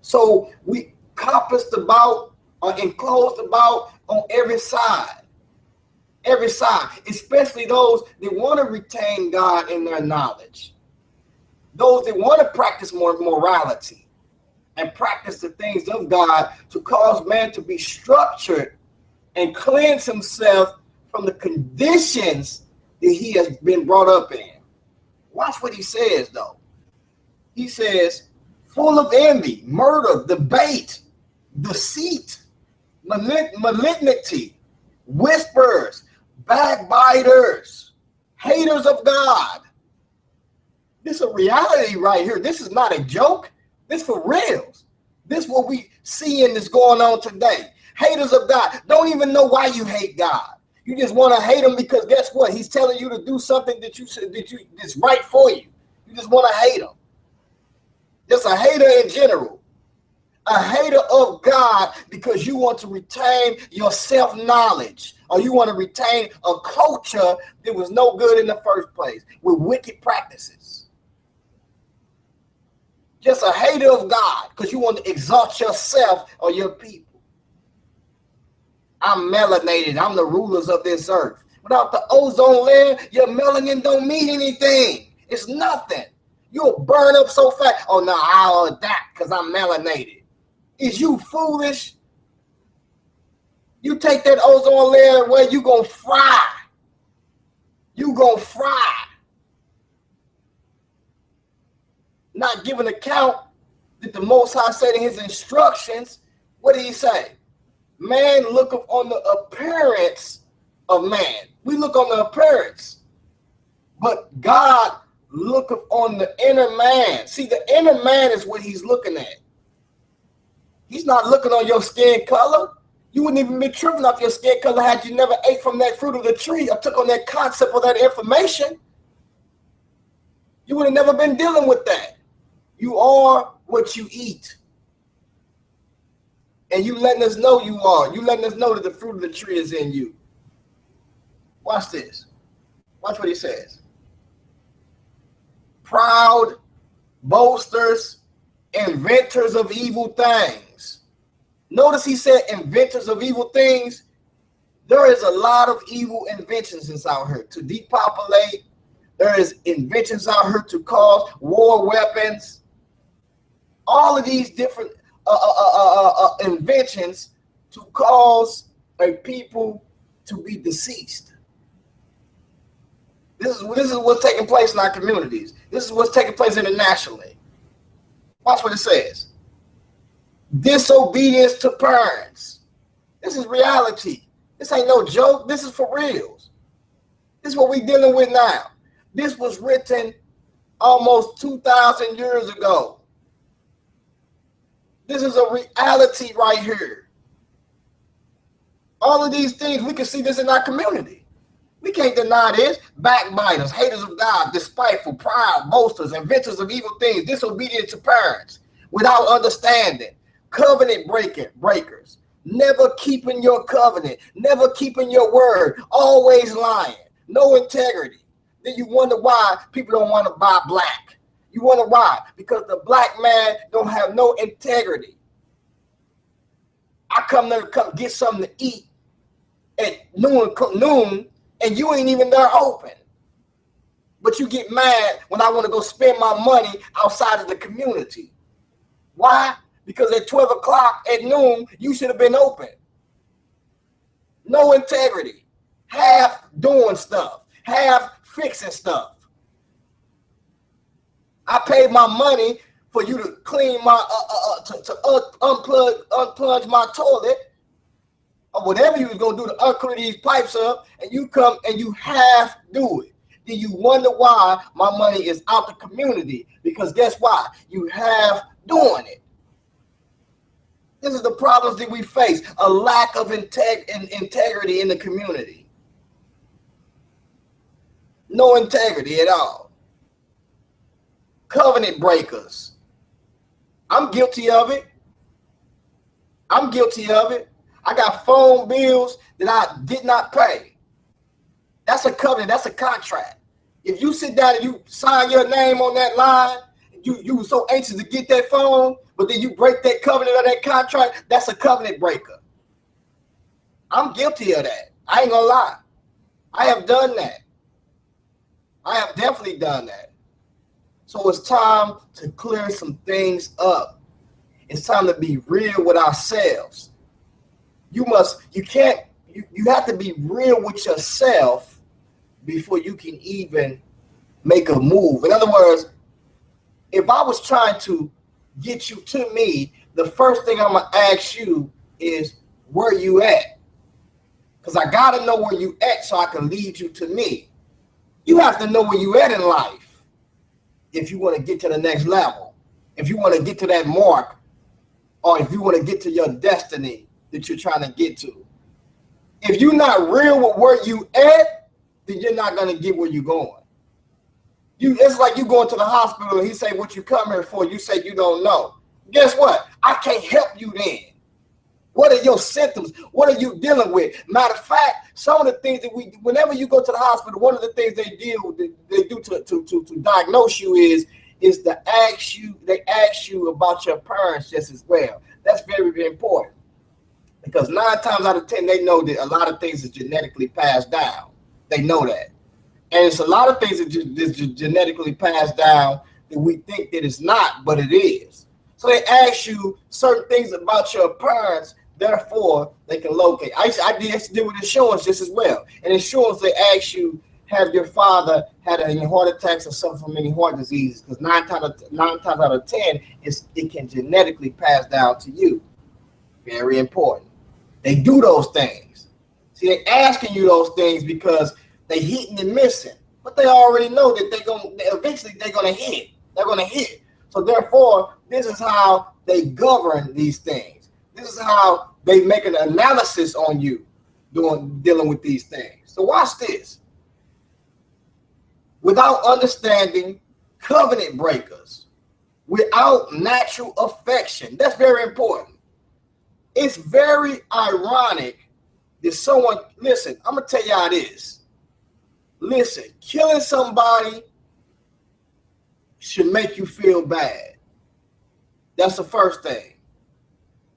So we compassed about or enclosed about on every side, especially those that want to retain God in their knowledge, those that want to practice more morality and practice the things of God to cause man to be structured and cleanse himself from the conditions that he has been brought up in. Watch what he says, though. He says, full of envy, murder, debate, deceit, malignity, whisperers, backbiters, haters of God. This is a reality right here. This is not a joke. This for reals. This is what we see in this going on today. Haters of God. Don't even know why you hate God. You just want to hate him because guess what? He's telling you to do something that's right for you. You just want to hate him. Just a hater in general. A hater of God because you want to retain your self-knowledge, or you want to retain a culture that was no good in the first place with wicked practices. Just a hater of God because you want to exalt yourself or your people. I'm melanated. I'm the rulers of this earth. Without the ozone layer, your melanin don't mean anything. It's nothing. You'll burn up so fast. Oh, no, I'll adapt because I'm melanated. Is you foolish? You take that ozone layer away, you gonna fry. You gonna fry. Not giving account that the Most High said in his instructions. What did he say? Man looketh on the appearance of man. We look on the appearance. But God looketh on the inner man. See, the inner man is what he's looking at. He's not looking on your skin color. You wouldn't even be tripping off your skin color had you never ate from that fruit of the tree or took on that concept or that information. You would have never been dealing with that. You are what you eat. And you letting us know you are. You letting us know that the fruit of the tree is in you. Watch this. Watch what he says. Proud, boasters, inventors of evil things. Notice he said inventors of evil things. There is a lot of evil inventions out here to depopulate. There is inventions out here to cause war weapons. All of these different inventions to cause a people to be deceased. This is what's taking place in our communities. This is what's taking place internationally. Watch what it says. Disobedience to parents. This is reality. This ain't no joke. This is for reals. This is what we're dealing with now. This was written almost 2,000 years ago. This is a reality right here. All of these things, we can see this in our community. We can't deny this. Backbiters, haters of God, despiteful, proud, boasters, inventors of evil things, disobedient to parents, without understanding, covenant breakers, never keeping your covenant, never keeping your word, always lying, no integrity. Then you wonder why people don't want to buy black. You wonder why? Because the black man don't have no integrity. I come there to come get something to eat at noon, and you ain't even there open. But you get mad when I want to go spend my money outside of the community. Why? Because at 12 o'clock at noon, you should have been open. No integrity. Half doing stuff. Half fixing stuff. I paid my money for you to clean my, unplug my toilet, or whatever you was going to do to unclean these pipes up, and you come and you half do it. Then you wonder why my money is out the community. Because guess why? You half doing it. This is the problems that we face. A lack of integrity in the community. No integrity at all. Covenant breakers. I'm guilty of it. I'm guilty of it. I got phone bills that I did not pay. That's a covenant. That's a contract. If you sit down and you sign your name on that line, you were so anxious to get that phone, but then you break that covenant or that contract, that's a covenant breaker. I'm guilty of that. I ain't gonna lie. I have done that. I have definitely done that. So it's time to clear some things up. It's time to be real with ourselves. You have to be real with yourself before you can even make a move. In other words, if I was trying to get you to me, the first thing I'm gonna ask you is where you at? Because I gotta know where you at so I can lead you to me. You have to know where you at in life if you want to get to the next level, if you want to get to that mark, or if you want to get to your destiny that you're trying to get to. If you're not real with where you at, then you're not gonna get where you're going. It's like you going to the hospital and he say, what you come here for? You say you don't know. Guess what? I can't help you then. What are your symptoms? What are you dealing with? Matter of fact, some of the things that whenever you go to the hospital, one of the things they do to diagnose you is they ask you about your parents just as well. That's very, very important because 9 times out of 10 they know that a lot of things is genetically passed down. They know that, and it's a lot of things that is genetically passed down that we think that it's not, but it is. So they ask you certain things about your parents. Therefore, they can locate. I did deal with insurance just as well. And insurance, they ask you, have your father had any heart attacks or suffer from any heart diseases? Because 9 times out of 10, it can genetically pass down to you. Very important. They do those things. See, they're asking you those things because they hitting and missing. But they already know that eventually they're going to hit. They're going to hit. So therefore, this is how they govern these things. This is how they make an analysis on you dealing with these things. So watch this. Without understanding, covenant breakers, without natural affection. That's very important. It's very ironic that someone, listen, I'm going to tell you how it is. Listen, killing somebody should make you feel bad. That's the first thing.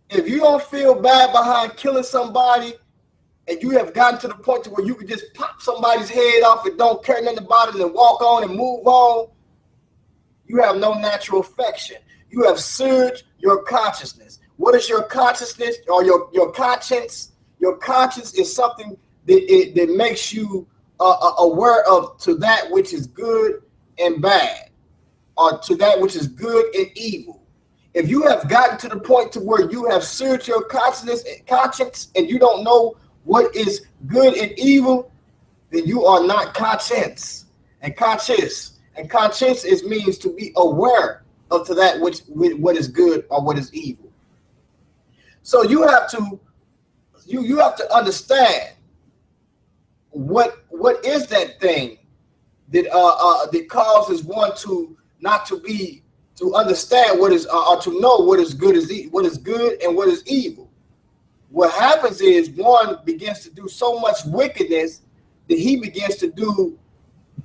If you don't feel bad behind killing somebody and you have gotten to the point to where you can just pop somebody's head off and don't care nothing about it and walk on and move on, you have no natural affection. You have surged your consciousness. What is your consciousness or your conscience? Your conscience is something that makes you aware of to that which is good and bad, or to that which is good and evil. If you have gotten to the point to where you have searched your conscience and you don't know what is good and evil, then you are not conscious. And conscious means to be aware of to that what is good or what is evil. So you have to understand what is that thing that causes one to not to be to understand what is or to know what is good and what is evil. What happens is one begins to do so much wickedness that he begins to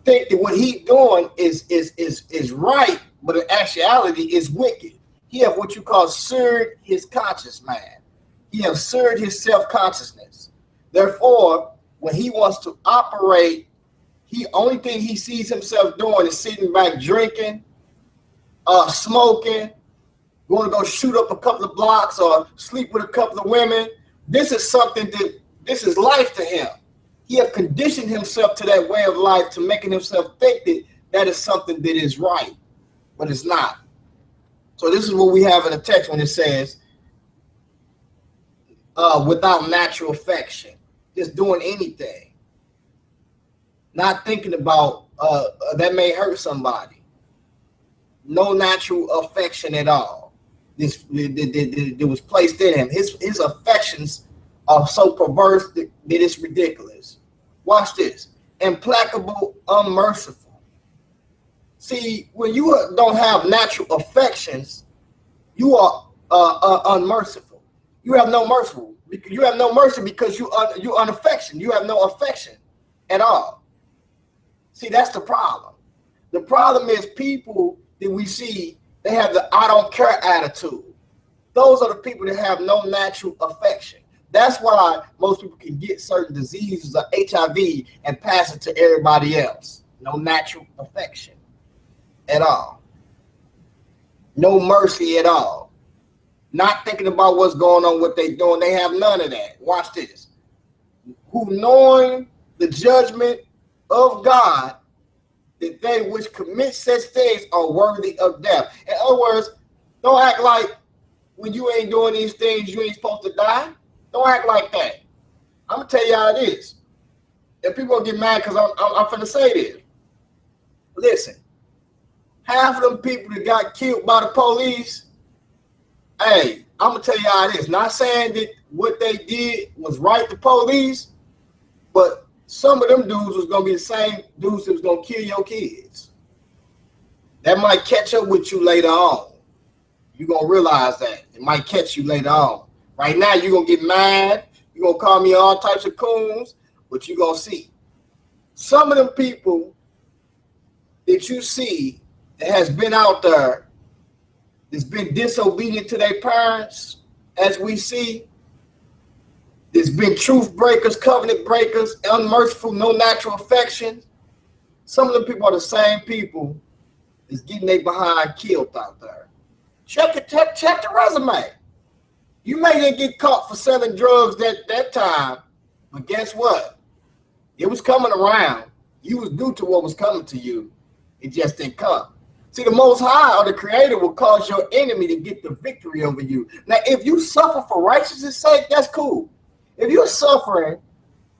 think that what he's doing is right, but in actuality is wicked. He have what you call surged his conscious man. He have surged his self-consciousness. Therefore, when he wants to operate, only thing he sees himself doing is sitting back drinking, smoking, going to go shoot up a couple of blocks or sleep with a couple of women. This is life to him. He have conditioned himself to that way of life to making himself think that is something that is right, but it's not. So this is what we have in the text when it says, without natural affection, just doing anything, not thinking about that may hurt somebody. No natural affection at all. This was placed in him. His affections are so perverse that it's ridiculous. Watch this. Implacable, unmerciful. See, when you don't have natural affections, you are unmerciful. You have no mercy. You have no mercy because you're unaffectioned. You have no affection at all. See, that's the problem. The problem is people that we see, they have the I don't care attitude. Those are the people that have no natural affection. That's why most people can get certain diseases or HIV and pass it to everybody else. No natural affection at all. No mercy at all. Not thinking about what's going on, what they're doing. They have none of that. Watch this. Who knowing the judgment of God, that they which commit such things are worthy of death. In other words, don't act like when you ain't doing these things, you ain't supposed to die. Don't act like that. I'm going to tell you how it is. And people will get mad because I'm finna say this. Listen, half of them people that got killed by the police, hey, I'm going to tell you how it is. Not saying that what they did was right to police, but some of them dudes was gonna be the same dudes that was gonna kill your kids. That might catch up with you later on. You're gonna realize that. It might catch you later on. Right now, you're gonna get mad, you're gonna call me all types of coons, but you're gonna see. Some of them people that you see that has been out there, that's been disobedient to their parents, as we see, there's been truth breakers, covenant breakers, unmerciful, no natural affection. Some of them people are the same people that's getting their behind killed out there. Check the resume. You may not get caught for selling drugs that time, but guess what? It was coming around. You was due to what was coming to you. It just didn't come. See, the Most High or the Creator will cause your enemy to get the victory over you. Now, if you suffer for righteousness' sake, that's cool. If you're suffering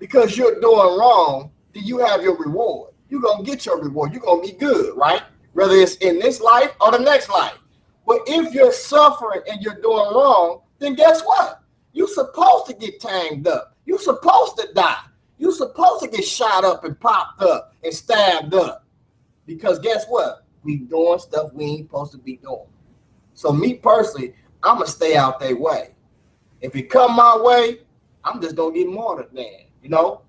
because you're doing wrong, then you have your reward. You're going to get your reward. You're going to be good, right? Whether it's in this life or the next life. But if you're suffering and you're doing wrong, then guess what? You're supposed to get tamed up. You're supposed to die. You're supposed to get shot up and popped up and stabbed up. Because guess what? We doing stuff we ain't supposed to be doing. So me personally, I'm going to stay out their way. If it come my way, I'm just going to get martyred then. You know?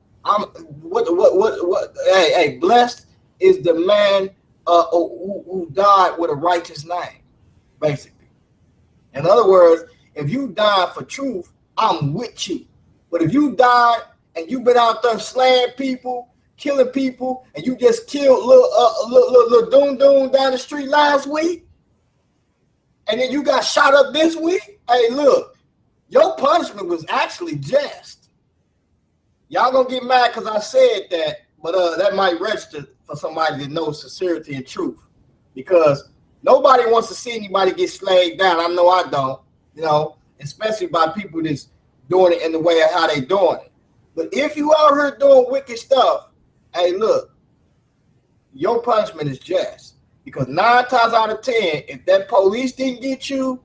Hey, blessed is the man who died with a righteous name, basically. In other words, if you die for truth, I'm with you. But if you died and you've been out there slaying people, killing people, and you just killed little doon down the street last week, and then you got shot up this week, hey, look, your punishment was actually just. Y'all gonna get mad because I said that, but that might register for somebody that knows sincerity and truth, because nobody wants to see anybody get slayed down. I know I don't, you know, especially by people that's doing it in the way of how they doing it. But if you out here doing wicked stuff, hey, look, your punishment is just. Because 9 times out of 10, if that police didn't get you,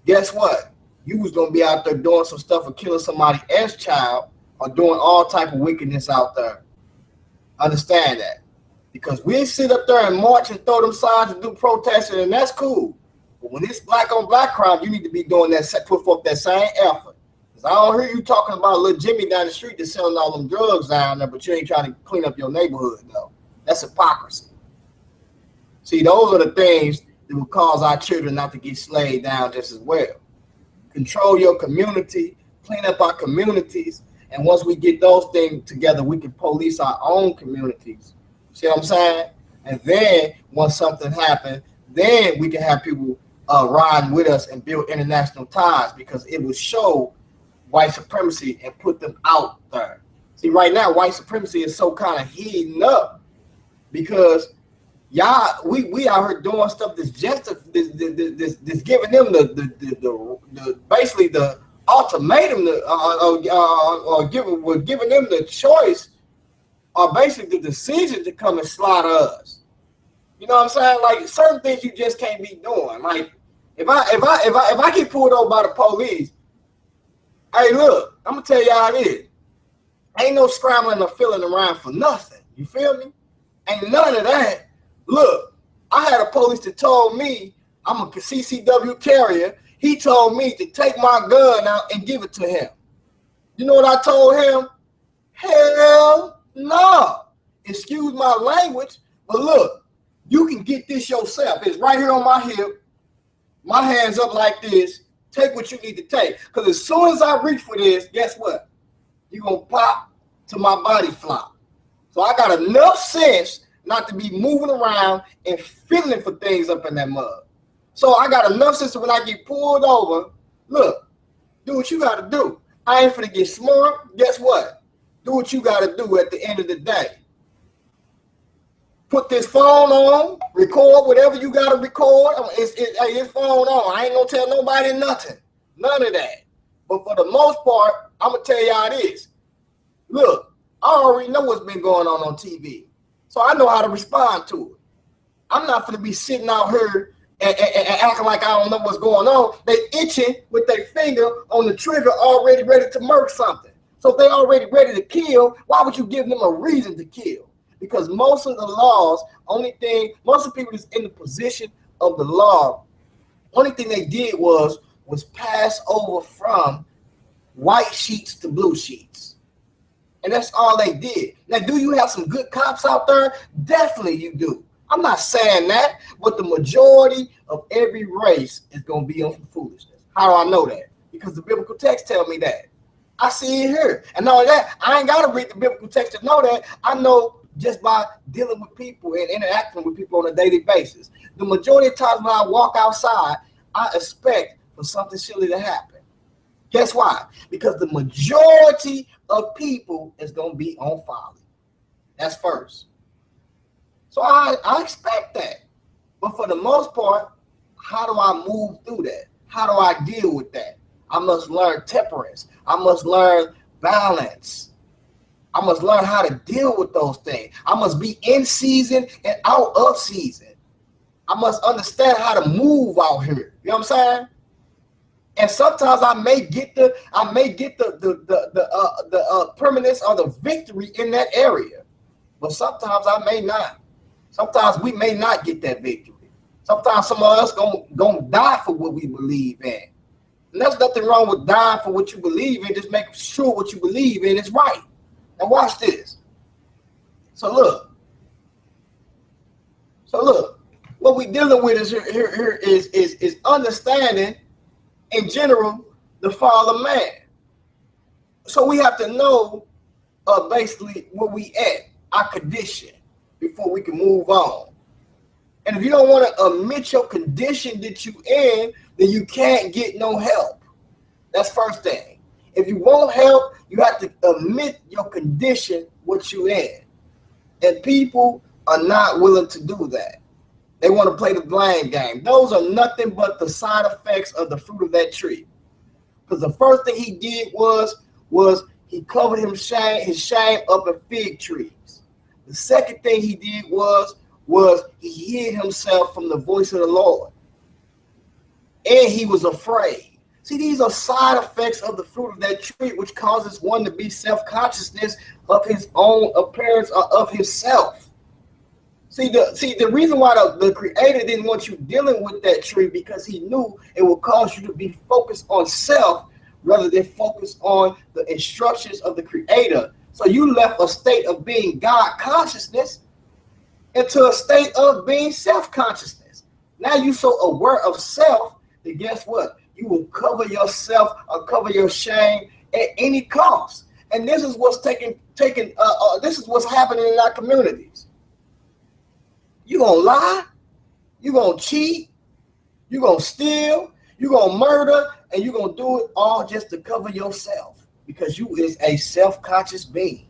guess what? You was going to be out there doing some stuff or killing somebody else's child or doing all type of wickedness out there. Understand that. Because we sit up there and march and throw them signs and do protesting, and that's cool. But when it's black on black crime, you need to be doing that, put forth that same effort. Because I don't hear you talking about little Jimmy down the street that's selling all them drugs down there, but you ain't trying to clean up your neighborhood, though. That's hypocrisy. See, those are the things that will cause our children not to get slayed down just as well. Control your community, clean up our communities, and once we get those things together, we can police our own communities. See what I'm saying? And then once something happens, then we can have people riding with us and build international ties, because it will show white supremacy and put them out there. See, right now, white supremacy is so kind of heating up because y'all, we out here doing stuff that's just that's giving them the basically the ultimatum, or giving them the choice, or basically the decision to come and slaughter us. You know what I'm saying? Like certain things you just can't be doing. Like if I get pulled over by the police, hey, look, I'm gonna tell you how it is. Ain't no scrambling or filling around for nothing. You feel me? Ain't none of that. Look, I had a police that told me I'm a CCW carrier. He told me to take my gun out and give it to him. You know what I told him? Hell no. Excuse my language, but look, you can get this yourself. It's right here on my hip. My hands up like this. Take what you need to take. Because as soon as I reach for this, guess what? You're going to pop to my body flop. So I got enough sense not to be moving around and feeling for things up in that mud. So I got enough sense when I get pulled over, look, do what you got to do. I ain't finna get smart. Guess what? Do what you got to do at the end of the day. Put this phone on, record whatever you got to record. It's phone on. I ain't going to tell nobody nothing. None of that. But for the most part, I'm going to tell you how it is. Look, I already know what's been going on TV. So I know how to respond to it. I'm not going to be sitting out here and acting like I don't know what's going on. They itching with their finger on the trigger, already ready to murk something. So if they already ready to kill, why would you give them a reason to kill? Because most of the laws, most of the people that's in the position of the law, only thing they did was pass over from white sheets to blue sheets. And that's all they did. Now, do you have some good cops out there? Definitely you do. I'm not saying that, but the majority of every race is going to be on some foolishness. How do I know that? Because the biblical text tell me that. I see it here. And not only that, I ain't got to read the biblical text to know that. I know just by dealing with people and interacting with people on a daily basis. The majority of times when I walk outside, I expect for something silly to happen. Guess why? Because the majority of people is going to be on folly. That's first. So I expect that. But for the most part, how do I move through that? How do I deal with that? I must learn temperance. I must learn balance. I must learn how to deal with those things. I must be in season and out of season. I must understand how to move out here. You know what I'm saying? And sometimes I may get the permanence or the victory in that area, but sometimes I may not. Sometimes we may not get that victory. Sometimes some of us gonna die for what we believe in. And there's nothing wrong with dying for what you believe in. Just make sure what you believe in is right. Now watch this. So look, what we dealing with is here is understanding in general the fall of man. So we have to know basically where we at, our condition, before we can move on. And if you don't want to admit your condition that you in, then you can't get no help. That's first thing. If you want help, you have to admit your condition, what you in. And people are not willing to do that. They want to play the blame game. Those are nothing but the side effects of the fruit of that tree. Because the first thing he did was he covered his shame up in fig trees. The second thing he did was he hid himself from the voice of the Lord. And he was afraid. See, these are side effects of the fruit of that tree, which causes one to be self-consciousness of his own appearance or of himself. See, the reason why the Creator didn't want you dealing with that tree, because he knew it would cause you to be focused on self rather than focus on the instructions of the Creator. So you left a state of being God consciousness into a state of being self-consciousness. Now you're so aware of self that guess what? You will cover yourself or cover your shame at any cost. And this is what's this is what's happening in our communities. You're gonna lie, you're gonna cheat, you're gonna steal, you're gonna murder, and you're gonna do it all just to cover yourself, because you is a self-conscious being.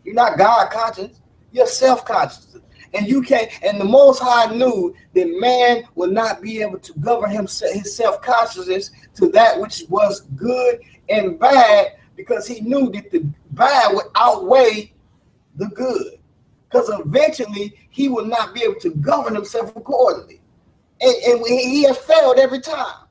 You're not God conscious, you're self-conscious. And you can't, and the Most High knew that man would not be able to govern his self-consciousness to that which was good and bad, because he knew that the bad would outweigh the good. Because eventually he will not be able to govern himself accordingly. And he has failed every time.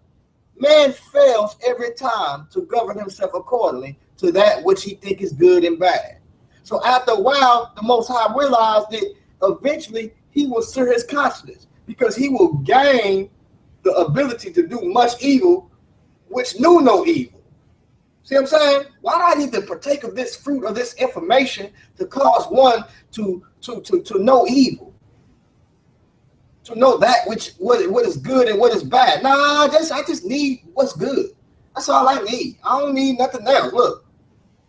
Man fails every time to govern himself accordingly to that which he thinks is good and bad. So after a while, the Most High realized that eventually he will sear his consciousness, because he will gain the ability to do much evil, which knew no evil. See what I'm saying? Why do I need to partake of this fruit or this information to cause one to know evil? To know that what is good and what is bad. Nah, I just need what's good. That's all I need. I don't need nothing else. Look,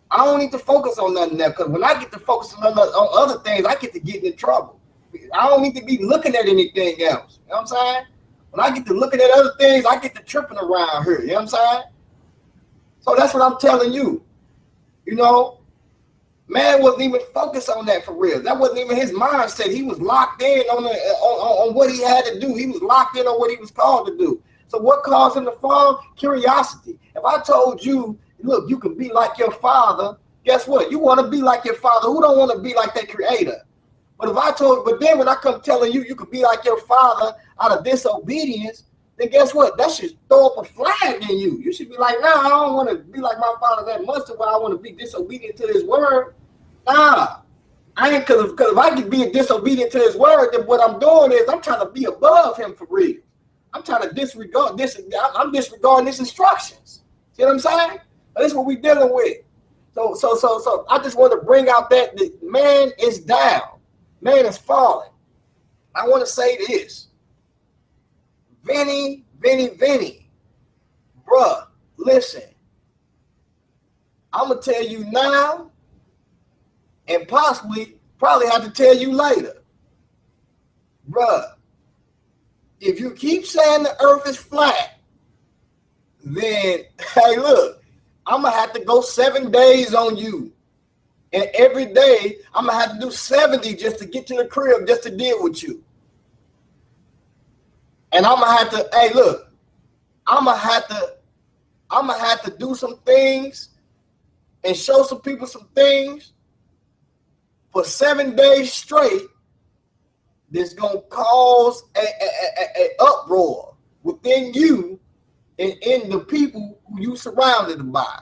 I don't need to focus on nothing else, because when I get to focus on other things, I get to get in trouble. I don't need to be looking at anything else. You know what I'm saying? When I get to looking at other things, I get to tripping around here. You know what I'm saying? So that's what I'm telling you. You know, man wasn't even focused on that for real. That wasn't even his mindset. He was locked in on what he had to do. He was locked in on what he was called to do. So what caused him to fall? Curiosity. If I told you, look, you can be like your father, guess what? You want to be like your father. Who don't want to be like that Creator? But then when I come telling you, you can be like your father, out of disobedience, then guess what? That should throw up a flag in you. You should be like, nah, I don't want to be like my father that much to where I want to be disobedient to his word. Nah, I ain't, because if I can be disobedient to his word, then what I'm doing is I'm trying to be above him for real. I'm trying to disregard this. I'm disregarding his instructions. See what I'm saying? That's what we're dealing with. So I just want to bring out that the man is down. Man is falling. I want to say this. Vinny, bruh, listen. I'm going to tell you now and probably have to tell you later. Bruh, if you keep saying the earth is flat, then, hey, look, I'm going to have to go 7 days on you. And every day, I'm going to have to do 70 just to get to the crib, just to deal with you. And I'm going to have to, hey, look, I'm going to have to do some things and show some people some things for 7 days straight that's going to cause a uproar within you and in the people who you surrounded by.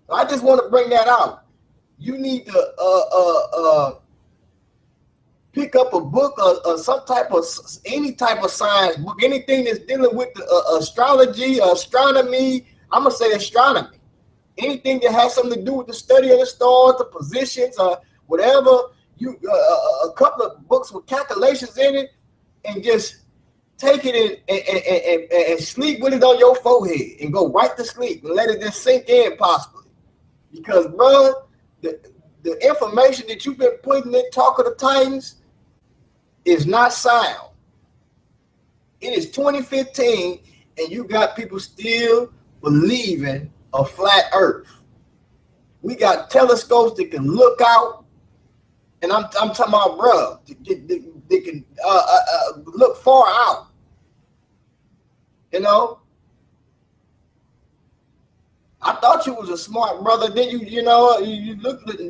So I just want to bring that out. You need to pick up a book or some type of, any type of science book, anything that's dealing with the, astrology, astronomy. I'm going to say astronomy. Anything that has something to do with the study of the stars, the positions, whatever. You a couple of books with calculations in it, and just take it and sleep with it on your forehead and go right to sleep and let it just sink in possibly. Because, bro, the information that you've been putting in Talk of the Titans is not sound. It is 2015, and you got people still believing a flat earth. We got telescopes that can look out, and I'm talking about, bro, they can look far out. You know, I thought you was a smart brother. Then you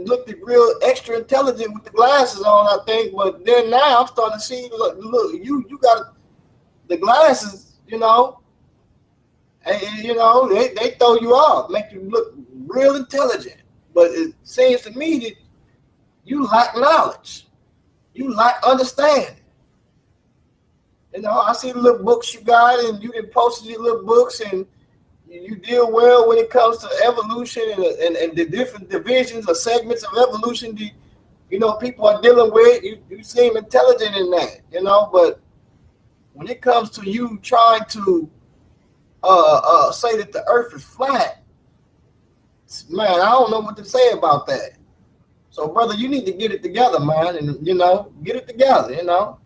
looked real extra intelligent with the glasses on, I think. But then now I'm starting to see, look, you got the glasses, you know, and you know they throw you off, make you look real intelligent. But it seems to me that you lack knowledge, you lack understanding. You know, I see the little books you got, and you can post your little books, and you deal well when it comes to evolution and the different divisions or segments of evolution that, you know, people are dealing with. You seem intelligent in that, you know, but when it comes to you trying to say that the earth is flat, man, I don't know what to say about that. So, brother, you need to get it together, man, and, you know, get it together, you know.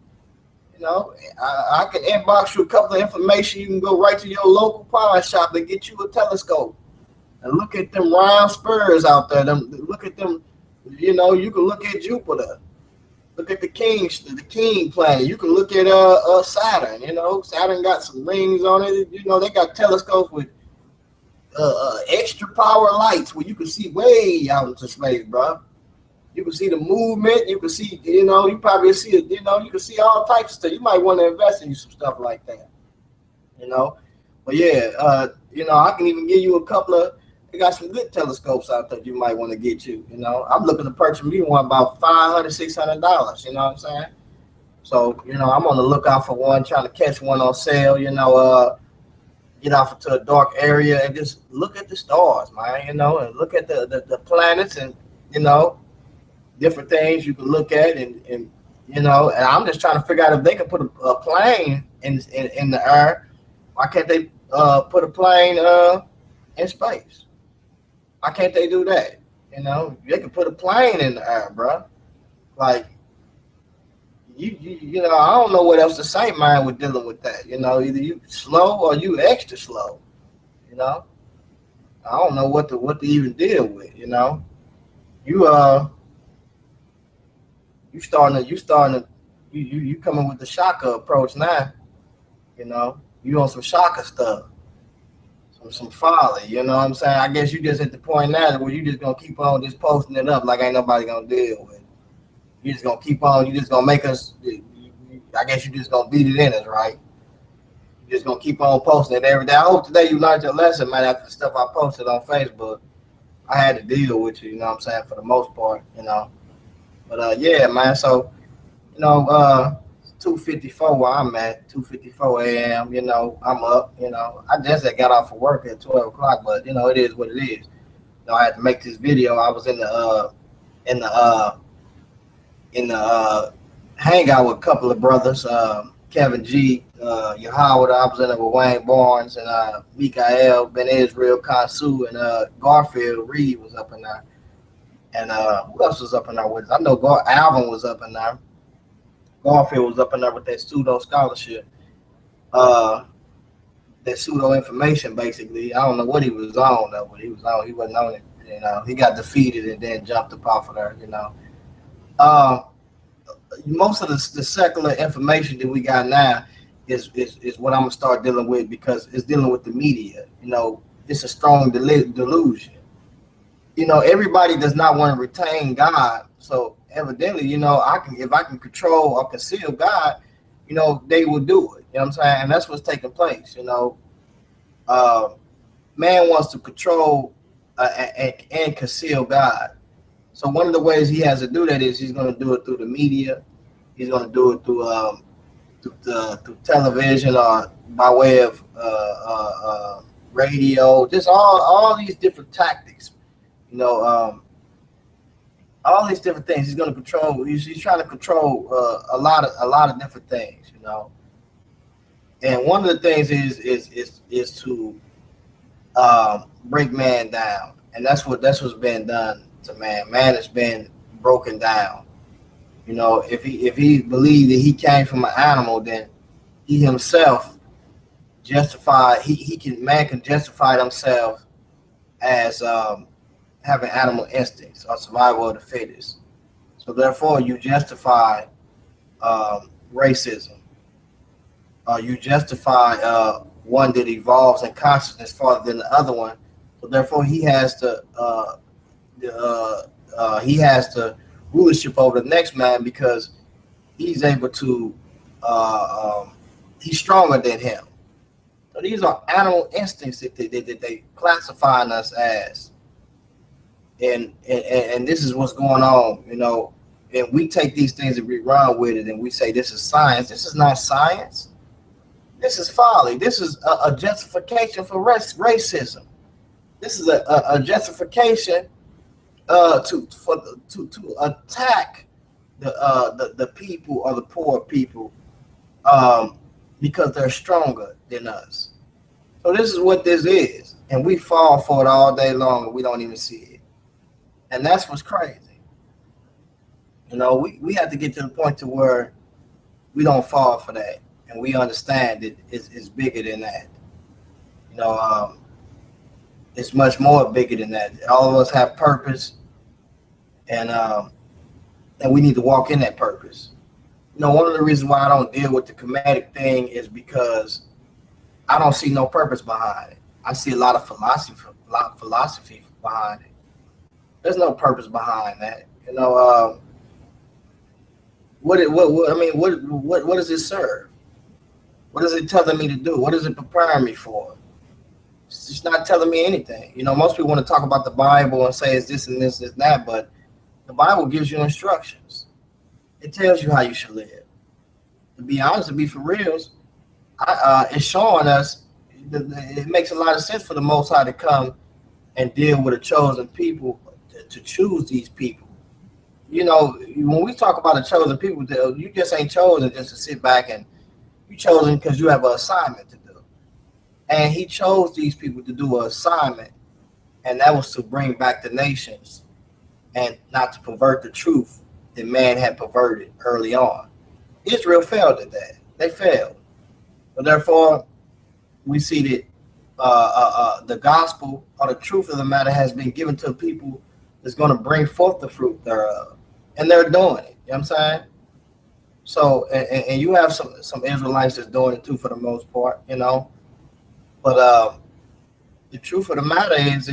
You know, I can inbox you a couple of information. You can go right to your local pawn shop and get you a telescope and look at them round spurs out there. Look at them. You know, you can look at Jupiter. Look at the king planet. You can look at Saturn. You know, Saturn got some rings on it. You know, they got telescopes with extra power lights where you can see way out into space, bro. You can see the movement. You can see, you know, you probably see it. You know, you can see all types of stuff. You might want to invest in some stuff like that. You know, but yeah, you know, I can even give you a couple of. They got some good telescopes out there. You might want to get you. You know, I'm looking to purchase me one about $500, $600. You know what I'm saying? So, you know, I'm on the lookout for one, trying to catch one on sale. You know, get off into a dark area and just look at the stars, man. You know, and look at the planets, and you know, different things you can look at, and you know, and I'm just trying to figure out if they can put a plane in the air. Why can't they put a plane in space? Why can't they do that? You know, they can put a plane in the air, bro. Like you know, I don't know what else to say, man, with dealing with that. You know, either you slow or you extra slow. You know, I don't know what to even deal with. You know, you coming with the shocker approach now. You know, you on some shocker stuff, some folly. You know what I'm saying? I guess you just at the point now where you just gonna keep on just posting it up like ain't nobody gonna deal with it. You just gonna keep on. You just gonna make us. I guess you just gonna beat it in us, right? You just gonna keep on posting it every day. I hope today you learned your lesson, man. After the stuff I posted on Facebook, I had to deal with you. You know what I'm saying? For the most part, you know. But yeah, man. So 2:54 where I'm at, 2:54 a.m. You know, I'm up. You know, I just got off of work at 12 o'clock, but you know, it is what it is. You know, I had to make this video. I was in in the uh, the hangout with a couple of brothers, Kevin G, Yahweh. I was in there with Wayne Barnes and Mikael, Ben Israel, Kansu, and Garfield Reed was up in there. And who else was up in there with us? I know Alvin was up in there. Garfield was up in there with that pseudo scholarship, that pseudo information, basically. I don't know what he was on though, but he was on. He wasn't on it. You know, he got defeated and then jumped up off of there. You know, most of the secular information that we got now is what I'm gonna start dealing with, because it's dealing with the media. You know, it's a strong delusion. You know, everybody does not want to retain God. So evidently, you know, if I can control or conceal God, you know, they will do it. You know what I'm saying? And that's what's taking place. You know, man wants to control and conceal God. So one of the ways he has to do that is he's going to do it through the media. He's going to do it through television, or by way of radio. Just all these different tactics. You know, all these different things. He's going to control. He's trying to control a lot of different things. You know, and one of the things is to break man down, and that's what's been done to man. Man has been broken down. You know, if he believed that he came from an animal, then he himself justified. Man can justify himself as having animal instincts or survival of the fittest. So therefore, you justify racism. You justify one that evolves in consciousness farther than the other one. So therefore, he has the rulership over the next man, because he's able to. He's stronger than him. So these are animal instincts that they classifying us as. And this is what's going on, you know. And we take these things and we run with it, and we say this is science. This is not science. This is folly. This is a justification for racism. This is a justification to attack the people or the poor people, because they're stronger than us. So this is what this is, and we fall for it all day long, and we don't even see it. And that's what's crazy. You know, we have to get to the point to where we don't fall for that, and we understand that it's bigger than that. You know, it's much more bigger than that. All of us have purpose, and we need to walk in that purpose. You know, one of the reasons why I don't deal with the comedic thing is because I don't see no purpose behind it. I see a lot of philosophy behind it. There's no purpose behind that. You know, what does it serve? What is it telling me to do? What is it preparing me for? It's just not telling me anything. You know, most people want to talk about the Bible and say it's this and this and that, but the Bible gives you instructions. It tells you how you should live. To be honest, to be for reals, it's showing us. It makes a lot of sense for the Most High to come and deal with a chosen people, to choose these people. You know, when we talk about a chosen people, you just ain't chosen just to sit back, and you chosen because you have an assignment to do. And he chose these people to do an assignment, and that was to bring back the nations and not to pervert the truth that man had perverted early on. Israel failed at that. They failed. But therefore, we see that the gospel, or the truth of the matter, has been given to people that's going to bring forth the fruit thereof. And they're doing it. You know what I'm saying? So, and you have some Israelites that's doing it too, for the most part, you know. But the truth of the matter is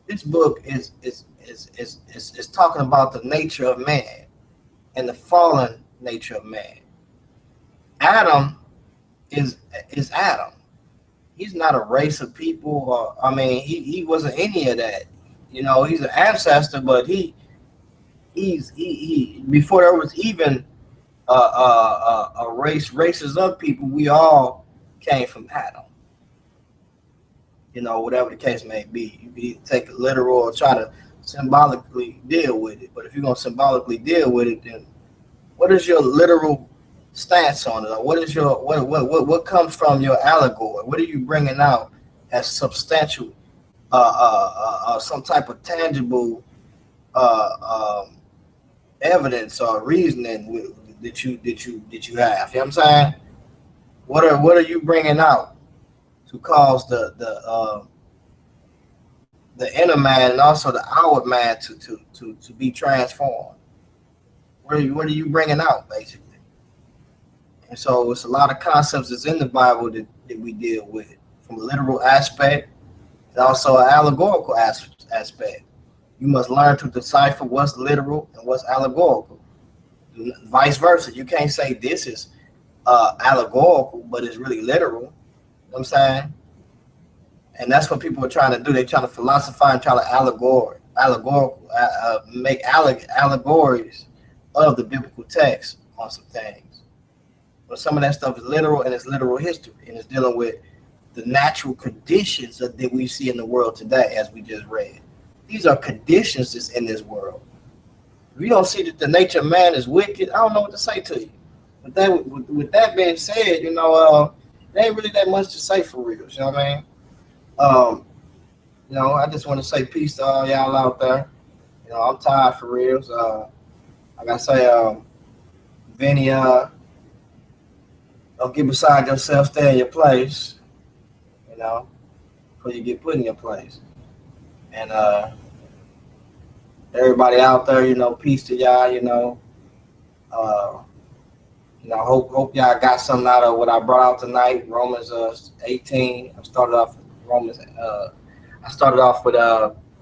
this book is talking about the nature of man and the fallen nature of man. Adam is Adam. He's not a race of people. Or, I mean, he wasn't any of that. You know, he's an ancestor, but he before there was even a races of people, we all came from Adam. You know, whatever the case may be, you can either take it literal or try to symbolically deal with it. But if you're gonna symbolically deal with it, then what is your literal stance on it? Or what is your what comes from your allegory? What are you bringing out as substantial, some type of tangible evidence or reasoning that you have? You know what I'm saying? What are you bringing out to cause the inner man and also the outward man to be transformed? What are you bringing out basically? And so it's a lot of concepts that's in the Bible that we deal with from a literal aspect and also an allegorical aspect. You must learn to decipher what's literal and what's allegorical. Vice versa. You can't say this is allegorical, but it's really literal. You know what I'm saying? And that's what people are trying to do. They're trying to philosophize and try to make allegories of the biblical text on some things. But some of that stuff is literal, and it's literal history, and it's dealing with the natural conditions that we see in the world today, as we just read. These are conditions that's in this world. If you don't see that the nature of man is wicked, I don't know what to say to you. But with that being said, you know, there ain't really that much to say for real. You know what I mean? You know, I just want to say peace to all y'all out there. You know, I'm tired for real. So, like I say, Vinny, don't get beside yourself, stay in your place, you know, before you get put in your place. And everybody out there, you know, peace to y'all, you know. Hope y'all got something out of what I brought out tonight. Romans 18. I started off with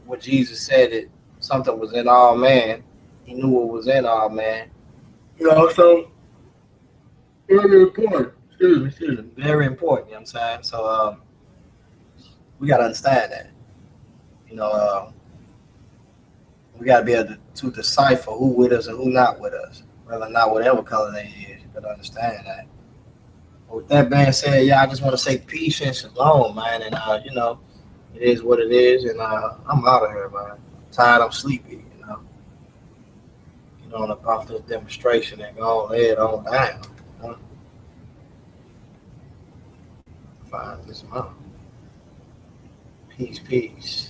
what Jesus said, that something was in all man. He knew what was in all man. You know, so very important. Excuse me. Very important, you know what I'm saying? So we gotta understand that. You know, we gotta be able to decipher who with us and who not with us. Whether or not whatever color they is, you gotta understand that. But with that being said, yeah, I just want to say peace and shalom, man. And you know, it is what it is, and I'm out of here, man. I'm tired, I'm sleepy, you know. Get on up off this demonstration and go on head on down. You know? Find this month. Peace.